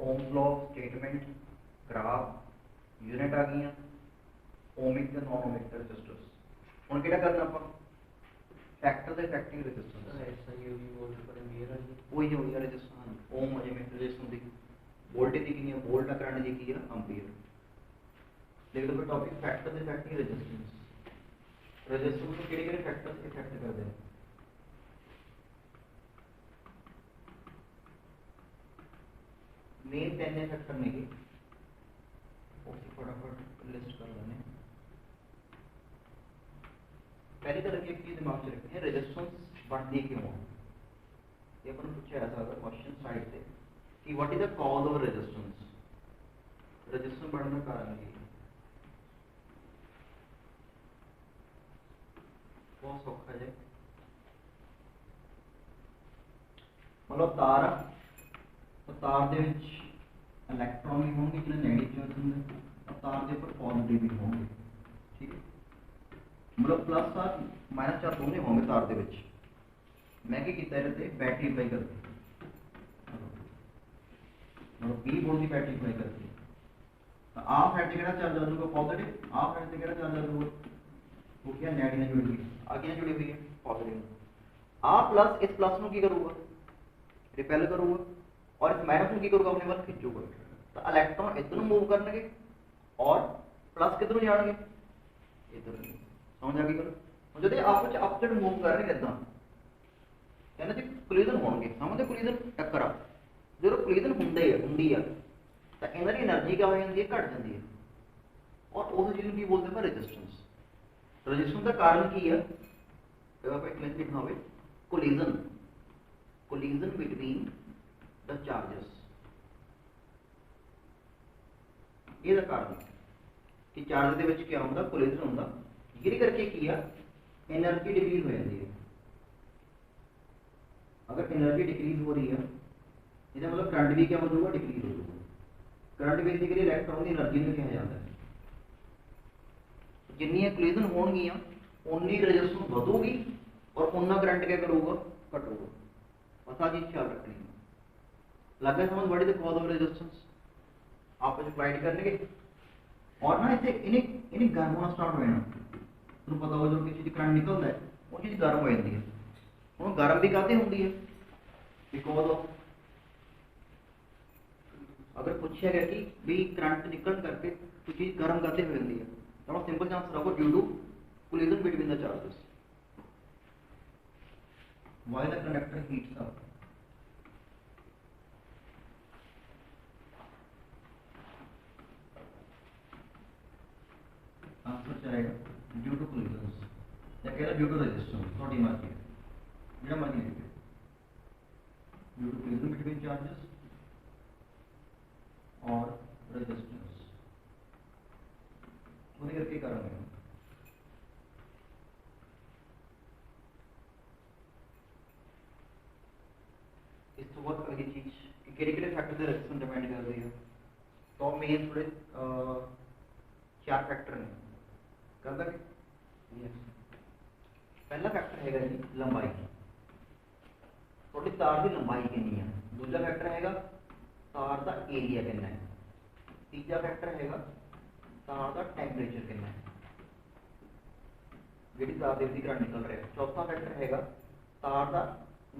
ohm's law, statement, graph, unit आ गई, ओमिक ते नॉन ओमिक रेजिस्टर्स। ਹੁਣ ਕਿਹੜਾ करना ਆਪਾਂ फैक्टर द इफेक्टिंग रेजिस्टेंस ऐसा ही होगी वोल्ट पर एम्पीयर है वही हो गया रेजिस्टेंस ओम अजे में रेजिस्टेंस दी वोल्टेज दी कितनी है वोल्ट का करंट दी की है एम्पीयर। देख लो topic factor the affecting resistance. Resistance को केड़े-केड़े फैक्टर्स इफेक्ट करते हैं। मेन 10 फैक्टर नहीं ओके फटाफट लिस्ट कर लेने। पहले तरह की चीज दिमाग में रखनी है रेजिस्टेंस बढ़ती क्यों है। ये अपन पूछा ऐसा अगर क्वेश्चन साइड से कि what is the cause of resistance, resistance बढ़ने का कारण क्या है। बहुत सौखा है मतलब तार तो तार दे विच इलेक्ट्रॉन भी होंगे जिन्हें नेगेटिव चार्ज होंगे और तार के ऊपर पॉजिटिव भी होंगे, ठीक है। मतलब प्लस चार्ज माइनस चार्ज दोनों होंगे तार दे विच। मैं की कीता इहदे ते बैटरी अप्लाई कर दी मतलब 20 वोल्ट की बैटरी अप्लाई कर दी तो आप साइड से केड़ा चार्ज आ जाऊगा पॉजिटिव, आप साइड से केड़ा चार्ज आ जाऊगा वो क्या नेगेटिव ने जुड़ी हुई है, आगे जुड़ी हुई है पॉजिटिव। आप प्लस इस प्लस नु की करूंगा रिपेल करूंगा और इस माइनस नु की करूंगा अपने वाल खिंचूगा तो इलेक्ट्रॉन इधर मूव करनगे और प्लस किधर जाणगे इधर। समझ आ गई गल। ਹੁਣ जब आपस ਵਿੱਚ ਆਪੋਜ਼ਿਟ मूव कर रहे इदां ਕਹਿੰਦੇ ਜੀ ਕੋਲੀजन ਹੋਣਗੇ। ਸਮਝਦੇ ਕੋਲੀजन टक्कर आ ਜਦੋਂ ਕੋਲੀजन ਹੁੰਦੀ ਆ ਤਾਂ ਇਹਨਾਂ ਦੀ એનર્ਜੀ क्या हो जाती है घट जाती है और उस चीज ਨੂੰ ਕੀ बोलते हैं रेजिस्टेंस। रेजिस्टेंस का कारण की है जब आप एक लाइन लिखना होवे collision, collision between the charges. ये दा कारण कि चार्ज दे विच क्या होंदा कोलिजन होंदा जिहदे करके की है एनर्जी डिक्रीज हो जाती है। अगर एनर्जी डिक्रीज हो रही है इसका मतलब करंट भी क्या हो जाएगा डिक्रीज हो जाएगा। करंट बेसिकली इलेक्ट्रॉन की एनर्जी में कहा जाता है। जिन्नी कोलिजन होणगियां उन्नी रेजिस्टेंस बढ़ूगी और उन्ना करंट क्या करूगा घटूगा। बस आ चीज ख्याल रखनी है। लग गया समझ what is the cause of resistance आप अप्लाई करने और ना इसे इन्हें गर्म होना स्टार्ट हो जाना। तुम पता हो जो किसी करंट निकलता है वो चीज गर्म हो जाती है। ਹੁਣ गर्म भी काते होंगी है बिकॉज ऑफ अगर पूछा गया कि भी करंट निकल करके तो चीज गर्म काते हो जाती है तो सिंपल आंसर होगा due to collision between the charges. Why the conductor heats up answer जाएगा ड्यू टू कोलिजन या कह रहा ड्यू टू रेजिस्टेंस थोड़ी मर्जी मेरा मर्जी लिख due to collision between charges resistance ਉਹਦੇ ਕਰਕੇ ਕਰਾਂਗੇ ਇਸ ਤੋਂ ਬਾਅਦ ਅਗਲੀ ਚੀਜ਼ ਕਿ ਕਿਹੜੇ ਫੈਕਟਰ ਦੇ ਰੈਜ਼ਿਸਟੈਂਸ ਡਿਪੈਂਡ ਕਰਦੇ ਆ तो मेन थोड़े चार फैक्टर ने कर देंगे पहला फैक्टर है जी लंबाई थोड़ी तार की लंबाई कितनी है दूसरा फैक्टर है तार का एरिया कितना है तीजा फैक्टर है तार का टैंपरेचर कितना है जी तार के विधि करंट निकल रहा है चौथा फैक्टर है तार का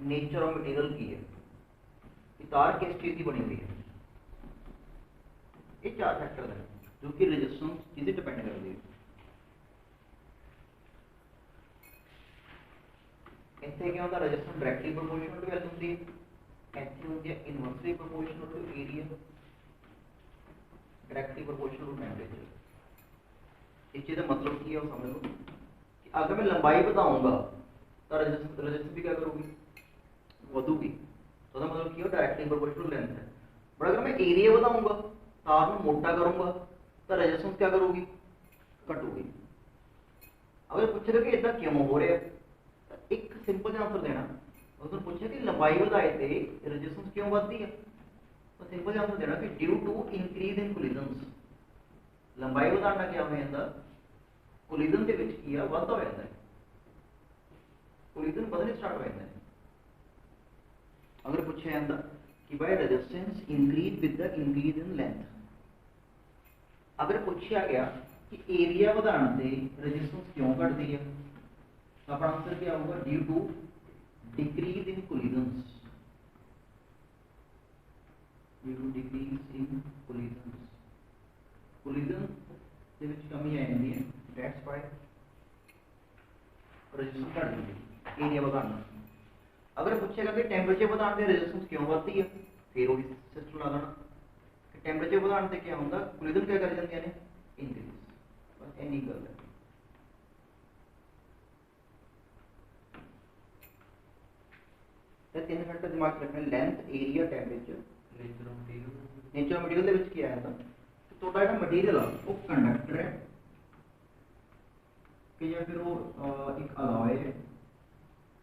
नेचर ऑफ मटीरियल की है कि तार किस चीज़ की बनी हुई है ये चार फैक्टर हैं जो कि रेजिस्टेंस जिसे डिपेंड करती है इतने क्या होता है resistance directly proportional to value होती है इतनी होती है inversely proportional to area directly proportional to temperature इस चीज़ का मतलब की है वो समझ लो कि अगर मैं लंबाई बताऊंगा तो रेजिस्टेंस भी क्या करूँगी बढ़ूगी तो मतलब की डायरेक्टली प्रोपोर्शनल लेंथ है बट अगर मैं एरिया बताऊंगा तार में मोटा करूंगा तो रेजिस्टेंस क्या करूंगी घटूगी अगर पूछेगा कि इतना क्यों हो रहा है तो एक सिंपल आंसर देना उसने पूछा कि लंबाई बढ़ाए थे रेजिस्टेंस क्यों बढ़ती है तो सिंपल आंसर देना कि due to increase in collisions लंबाई बढ़ाना क्या हो जाता कोलिजन के विच की वाधा हो जाता है कोलिजन बढ़ने स्टार्ट हो जाता है अगर पूछा जाता कि भाई resistance increase with the increase in length अगर पूछा गया कि एरिया बढ़ाने से रेजिस्टेंस क्यों घटती है तो अपना आंसर क्या होगा due to decrease in collisions due to decrease in collisions collision ਦੇ ਵਿੱਚ ਕਮੀ ਆ ਜਾਂਦੀ ਹੈ ਦੈਟਸ ਵਾਈ रेजिस्टेंस घट जाती है एरिया बढ़ाना अगर पूछेगा कि टेंपरेचर बढ़ाने से रेजिस्टेंस क्यों बढ़ती है फिर वही सिस्टम ला देना कि टेंपरेचर बढ़ाने से क्या होगा कोलिजन क्या कर जाती है इंक्रीज बस इन्नी गल है तीन फैक्टर दिमाग रखने length area temperature nature of material ਦੇ ਵਿੱਚ ਕੀ ਆਇਆ ਤਾਂ ਤੁਹਾਡਾ ਜਿਹੜਾ ਮਟੀਰੀਅਲ ਆ ਉਹ ਕੰਡਕਟਰ ਹੈ कि या फिर वो एक अलॉय है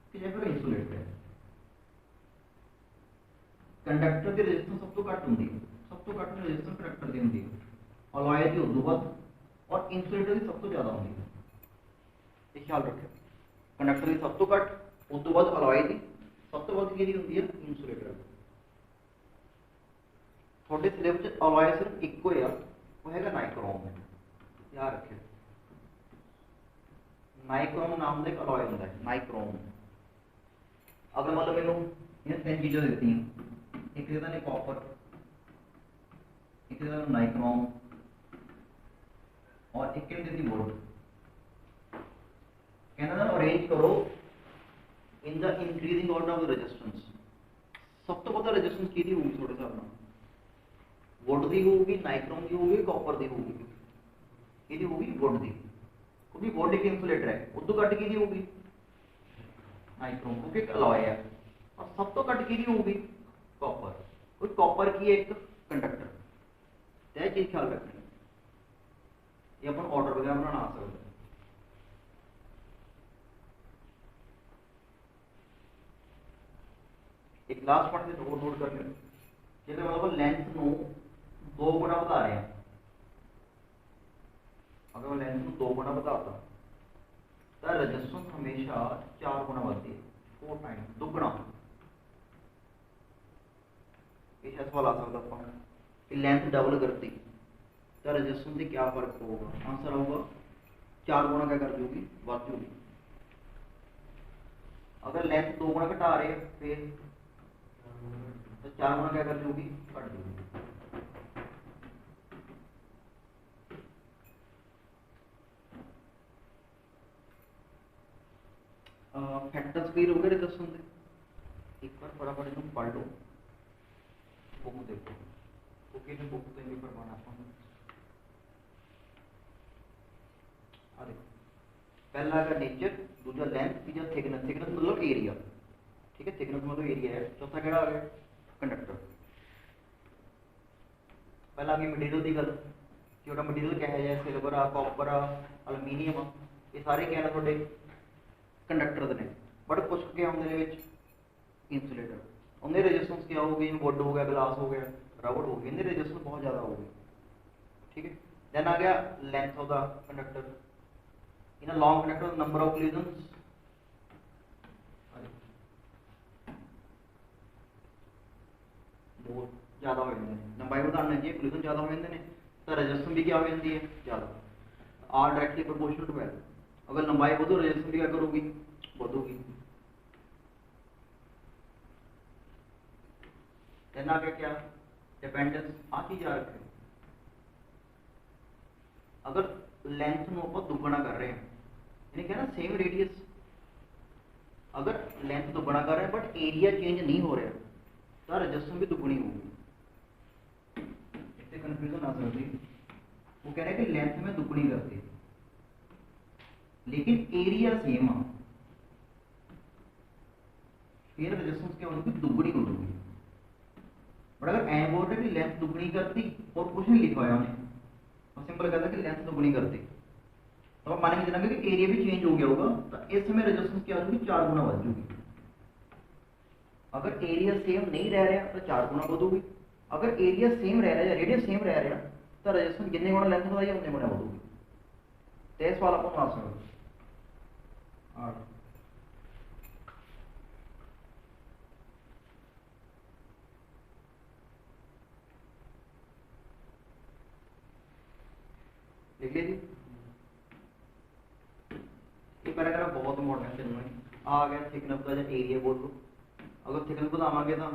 कि या फिर इंसुलेटर है कंडक्टर की रेजिस्टेंस सब तो घट होंगी सब तो घट रेजिस्टेंस कंडक्टर की होंगी अलॉय की उदों वध और इंसुलेटर की सब तो ज़्यादा होंगी ये ख्याल रखें कंडक्टर की सब तो घट उदों वध अलॉय की सब तो वध की होंगी है इंसुलेटर थोड़े सिलेबस अलॉय सिर्फ एक ही है वो है नाइक्रोम याद रखें नाइक्रोम नाम का एक अलॉय होता है नाइक्रोम अगर मतलब मैंने ये तीन चीज़ें देती हैं एक देता है कॉपर एक देता है नाइक्रोम और एक देती वोल्ट कहना था अरेंज करो in the increasing order of the resistance सब तो पता रेजिस्टेंस की होगी थोड़े सा अपना वोल्ट की होगी नाइक्रोम की होगी कॉपर की होगी की होगी वोल्ट की क्योंकि वोल्ट एक इंसुलेटर है उदू घट की होगी नाइक्रोम क्योंकि एक अलॉय है और सब तो घट की होगी कॉपर कोई कॉपर की एक कंडक्टर तो यह चीज ख्याल रखनी ये अपन ऑर्डर वगैरह बनाना आ सकते हैं एक लास्ट पॉइंट से नोट कर लें जिसमें मतलब लेंथ को 2 गुना बढ़ा रहे हैं अगर मैं लेंथ को 2 गुना बताता तो रेजिस्टेंस हमेशा 4 गुना बढ़ती है 4 टाइम दुगना ये सवाल आ सकता है कि लेंथ डबल करती तो रेजिस्टेंस से क्या फर्क होगा आंसर होगा 4 गुना क्या कर दूगी बढ़ जूगी अगर लेंथ 2 गुना घटा रहे हैं फिर तो 4 गुना क्या कर दूगी घट जूगी फैक्टर्स क्लियर हो गए रेजिस्टेंस के एक बार फटाफट इसको पढ़ लो बुक देखो ओके ने बुक तो इनके परवाना अपन आ देखो पहला का नेचर दूसरा लेंथ तीसरा थिकनेस थिकनेस मतलब एरिया ठीक है थिकनेस मतलब एरिया है चौथा क्या आ गया कंडक्टर पहला आ गई मटीरियल की गल कि वह मटीरियल कहा जाए सिल्वर आ कॉपर आ अलमीनीयम आ ये सारे क्या ने थोड़े कंडक्टर ने बट कुछ क्या होंगे इंसुलेटर उन्हें रेजिस्टेंस क्या होगी वुड हो गया ग्लास हो गया रबड़ हो गया इनकी रेजिस्टेंस बहुत ज़्यादा होगी ठीक है। देन आ गया length of the conductor in a long conductor number of collisions बहुत ज़्यादा हो जाते हैं लंबाई बढ़ाने जी कोलिजन ज़्यादा हो जाते हैं तो रेजिस्टेंस भी क्या हो जाती है ज़्यादा R directly proportional to L अगर लंबाई बढ़ो रेजिस्टेंस भी क्या करोगी बढ़ोगी। देन आ गया क्या डिपेंडेंस आ चीज याद रखें अगर लेंथ में आप दुगना कर रहे हैं यानी क्या ना सेम रेडियस अगर लेंथ दुगना कर रहे हैं बट एरिया चेंज नहीं हो रहा तो रेजिस्टेंस भी दुगनी होगी इससे कंफ्यूजन आ सकती है। वो कह रहे हैं कि लेंथ में दुगनी करते लेकिन एरिया सेम है फिर रेजिस्टेंस क्या होगी दुगनी हो जाएगी बट अगर ऐ बोल रहे कि लेंथ दुगनी करती और कुछ नहीं लिखा है हमने सिंपल कहता है कि लेंथ दुगनी करती तो आप मानेंगे जनाब कि एरिया भी चेंज हो गया होगा तो इस समय रेजिस्टेंस क्या होगी 4 गुना बढ़ जाएगी। अगर एरिया सेम नहीं रह रहा तो 4 गुना बढ़ोगी अगर एरिया सेम रह रहा है या रेडियस सेम रह रहा तो रेजिस्टेंस जितने गुना लेंथ बढ़ाई उतने गुना बढ़ोगी। तो इस वाला अपन आ सकते लिख लीजिए ये पैराग्राफ बहुत इंपॉर्टेंट है आ गया थिकनेस का जो एरिया बोल लो अगर थिकनेस बढ़ावांगे तो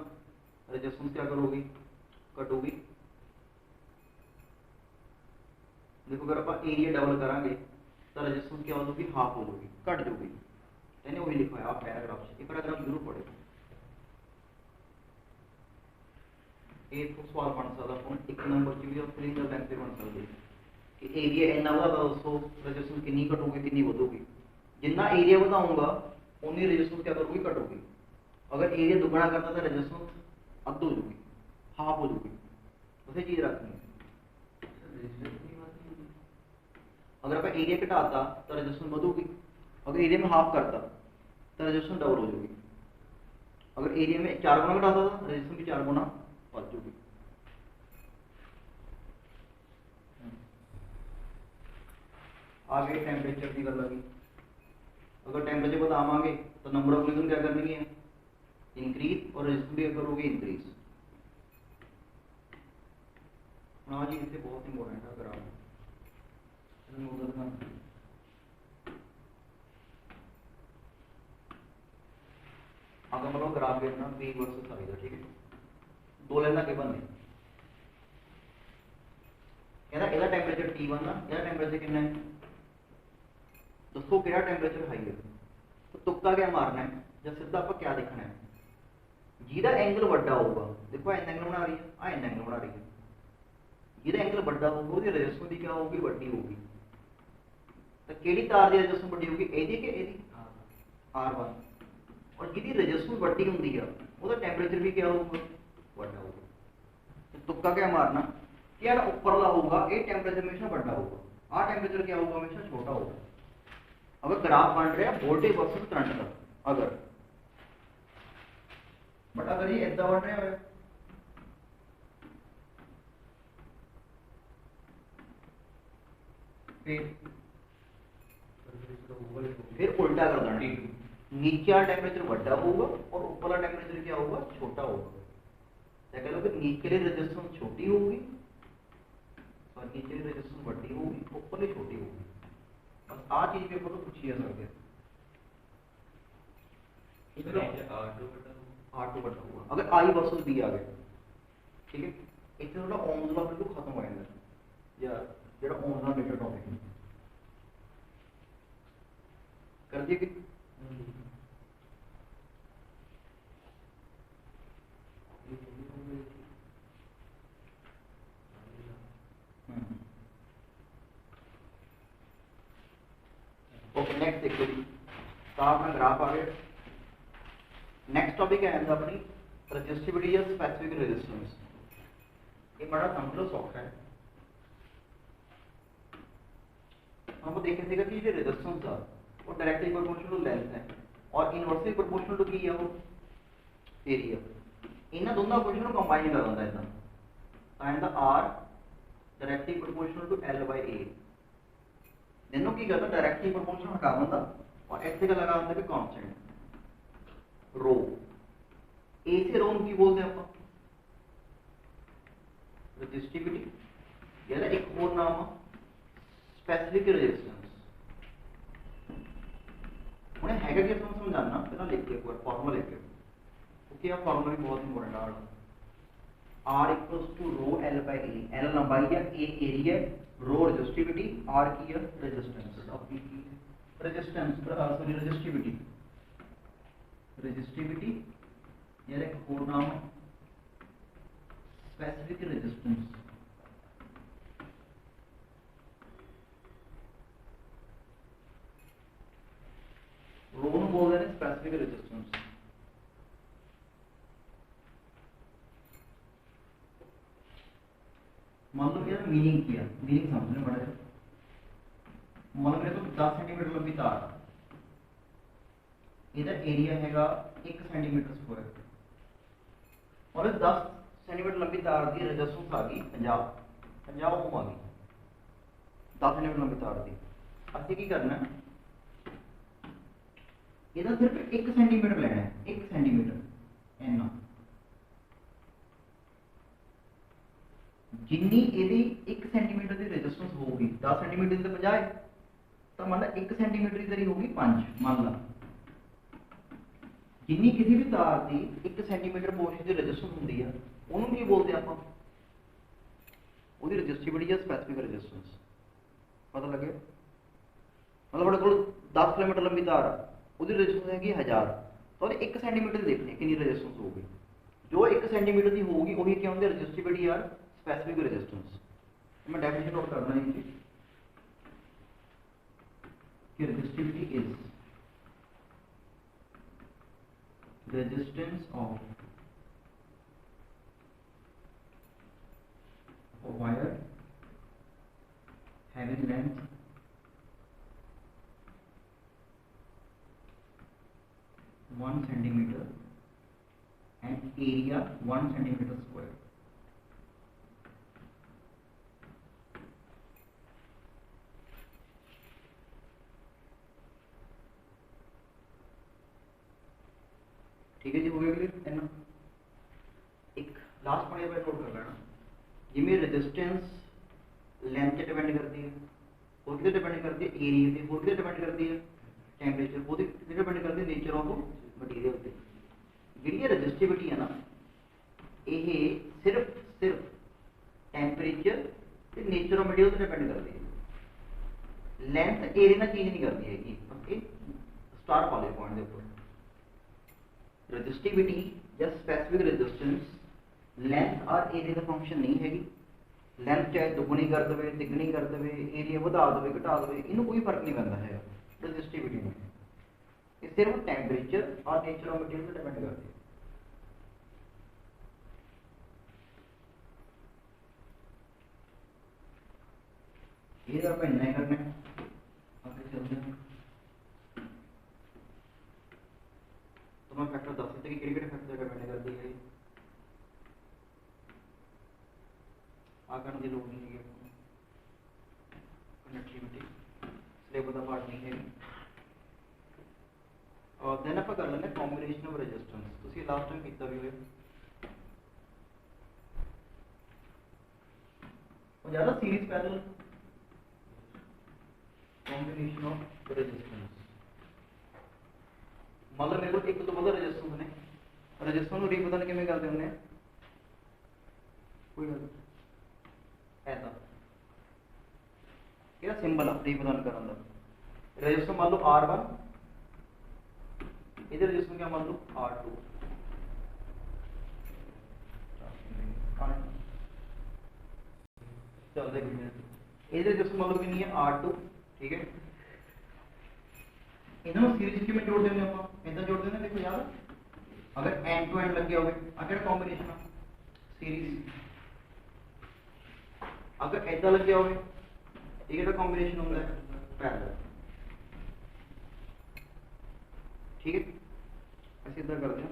रेजिस्टेंस क्या करोगी घटोगी। देखो अगर आप एरिया डबल करांगे तो रेजिस्टेंस क्या होगी हाफ हो जाएगी घट जाएगी मैंने वही लिखा है आप पैराग्राफ से ये पैराग्राफ जरूर पढ़े ये तो सवाल बन सकता फोन 1 नंबर च भी और 3 द बैंक से बन सकती कि एरिया इन्ना बढ़ा दोस्तों रेजिस्टेंस कितनी घटोगी कितनी बढ़ोगी जितना एरिया बढ़ाऊंगा उतनी रेजिस्टेंस क्या करोगी घटोगी। अगर एरिया दुगना करता तो रेजिस्टेंस अद्ध हो जाएगी हाफ हो जाएगी उसे चीज रखनी है। अगर आप एरिया घटाता तो रेजिस्टेंस बढ़ोगी अगर एरिया में हाफ करता तो रेजिस्टेंस डबल हो जाएगी अगर एरिया में 4 गुना घटाता था रेजिस्टेंस भी 4 गुना बढ़ जाएगी। आगे टेम्परेचर की गल लगी अगर टेम्परेचर बढ़ावांगे तो नंबर ऑफ कोलिजन क्या करनी है इंक्रीज और रेजिस्टेंस भी करोगे इंक्रीज। हाँ जी इसे बहुत इंपॉर्टेंट है अगर आप अगर मतलब ग्राफ देखना पी वर्सेस आएगा ठीक है 2 लाइन के बनने ਇਹਦਾ टेम्परेचर T1 ना ਇਹਦਾ टेम्परेचर कितना है दोस्तों क्या टेम्परेचर हाई है तो तुक्का क्या मारना है जब सीधा आप क्या देखना है जिहदा एंगल वड्डा होगा देखो एन एंगल बना रही है आ एन एंगल बना रही है जिहदा एंगल वड्डा होगा उसकी रेजिस्टेंस भी क्या होगी वड्डी होगी तो केड़ी तार दी रेजिस्टेंस वड्डी होगी एदी कि एदी R1 और जिहदी रेजिस्टेंस वड्डी हुंदी है उसका टेम्परेचर भी क्या होगा वड्डा होगा। तो तुक्का क्या मारना कि यार ऊपरला होगा ये टेम्परेचर हमेशा वड्डा होगा आ टेम्परेचर क्या होगा हमेशा छोटा होगा। अगर ग्राफ बन रहा है वोल्टेज वर्सेस करंट का अगर बट अगर ये इदा बन रहा है फिर उल्टा कर देना नीचे टेम्परेचर बड़ा होगा और ऊपर टेम्परेचर क्या होगा छोटा होगा। कह लो कि नीचे रेजिस्टेंस छोटी होगी और नीचे रेजिस्टेंस बड़ी होगी ऊपर छोटी होगी बस आ चीज के ऊपर पूछी जा सकती है। R2 बटा हुआ अगर I वर्सेस B आ गए ठीक है इतने थोड़ा ओम्स वाला बिल्कुल खत्म हो जाएगा या जेड़ा ओम्स वाला मीटर टॉपिक कर दिए कि ओके नेक्स्ट देखो जी साहब में ग्राफ आ गया। नेक्स्ट टॉपिक है अपनी रेजिस्टिविटी या स्पेसिफिक रेजिस्टेंस। ये बड़ा समझ लो सौखा है। हमको देखे देगा कि जो रेजिस्टेंस है वो डायरेक्टली प्रोपोर्शनल टू लेंथ है और इनवर्सली प्रोपोर्शनल टू की है वो एरिया। इन्हां दोनों इक्वेशन को कंबाइन कर दिंदा इदां तां the R directly proportional to L by A। दोनों की करता डायरेक्टली प्रोपोर्शनल हटा दिंदा और इत्थे का लगा दिंदा कि कांस्टेंट रो। ए से रो की बोलते हैं आप रजिस्टिविटी या एक और नाम स्पेसिफिक रेजिस्टेंस। उन्हें हैगा कि तुम समझाना पहला लिख के एक बार फार्मूला लिख के क्योंकि यह फार्मूला भी बहुत इंपॉर्टेंट है। R equals to rho L by A। L लंबाई है, A area, rho resistivity, R की है रेजिस्टेंस ऑफ P की रेजिस्टेंस सॉरी रेजिस्टिविटी। रेजिस्टिविटी या एक और नाम स्पेसिफिक रेजिस्टेंस। रो ਨੂੰ बोलते हैं स्पेसिफिक रेजिस्टेंस। मान लो यार मीनिंग किया, मीनिंग समझने बड़ा है। मान लो तो 10 सेंटीमीटर लंबी तार, इधर एरिया हैगा 1 सेंटीमीटर स्क्वायर और 10 सेंटीमीटर लंबी तार की रेजिस्टेंस आ गई 50 ओम आ गई 10 सेंटीमीटर लंबी तार की। असं की करना है, इधर सिर्फ 1 सेंटीमीटर लेना है, 1 सेंटीमीटर इन्ना जिन्नी यदि 1 सेंटीमीटर की रेजिस्टेंस होगी 10 सेंटीमीटर की तो 50 है तो मान ला 1 सेंटीमीटर की तरी होगी 5 मान ला जिन्नी किसी भी तार की 1 सेंटीमीटर पोर्शन की रेजिस्टेंस होती है उन्होंने की बोलते हैं आप उसकी रेजिस्टिविटी या स्पेसिफिक रेजिस्टेंस। पता लगे मतलब बड़े को 10 किलोमीटर लंबी तार उसकी रेजिस्टेंस है 1000 तो 1 सेंटीमीटर देखनी कितनी रेजिस्टेंस होगी। जो 1 सेंटीमीटर की होगी वही क्या होंगे रेजिस्टिविटी यार स्पेसिफिक रेजिस्टेंस। मैं डेफिनेशन नोट करना है कि resistivity is resistance of a wire having length 1 centimeter and area 1 centimeter square। ठीक है जी, हो गया क्लियर है ना। एक लास्ट पॉइंट पर नोट कर लेना, जिसमें रेजिस्टेंस लेंथ पे डिपेंड करती है और कितने डिपेंड करती है एरिया पे, और कितने डिपेंड करती है टेंपरेचर, वो कितने डिपेंड करती है नेचर ऑफ मटेरियल पे। जी रेजिस्टिविटी है ना ये सिर्फ टेंपरेचर ते नेचर ऑफ मटेरियल पे डिपेंड करती है। लेंथ एरिया ना चेंज नहीं करती है कि स्टार वाले पॉइंट के ऊपर रेजिस्टिविटी या स्पेसिफिक रेजिस्टेंस लेंथ और एरिया का फंक्शन नहीं हैगी। लेंथ चाहे दुगनी कर दे तिगनी कर दे एरिया बढ़ा दे घटा दे इनू कोई फर्क नहीं पैंदा है रेजिस्टिविटी में। ये सिर्फ टेंपरेचर और नेचर ऑफ मटेरियल पर डिपेंड करती है। ये आप इतना ही करना है, आगे चलते हैं। तो मैं फैक्टर 10 से किहड़े फैक्टर डिपेंड करती है आकर की लोड नहीं है कनेक्टिविटी सिलेबस का पार्ट नहीं है। और देन आप कर लेंगे कॉम्बिनेशन ऑफ रेजिस्टेंस। तुसी लास्ट टाइम कितना भी होए और ज्यादा series parallel combination of resistance. मतलब मेरे को एक तो बहुत रेजिस्टेंस ने रेजिस्टेंस को रिप्रेजेंट किवें करते होंगे कोई गल ऐसा क्या सिंबल है रिप्रेजेंट करने का। रेजिस्टेंस मान लो R1 इधर रेजिस्टेंस क्या मान लो R2 चल देखिए इधर रेजिस्टेंस मान लो कितनी है R2 ठीक है। इन्होंने सीरीज में जोड़ देंगे आप इधर जोड़ देंगे। देखो यार अगर एंड टू एंड लग गया होवे आ केड़ा कॉम्बिनेशन है सीरीज अगर ऐसा लगे हो ये कॉम्बिनेशन होता है पैरेलल। ठीक है, ऐसे इधर कर दें।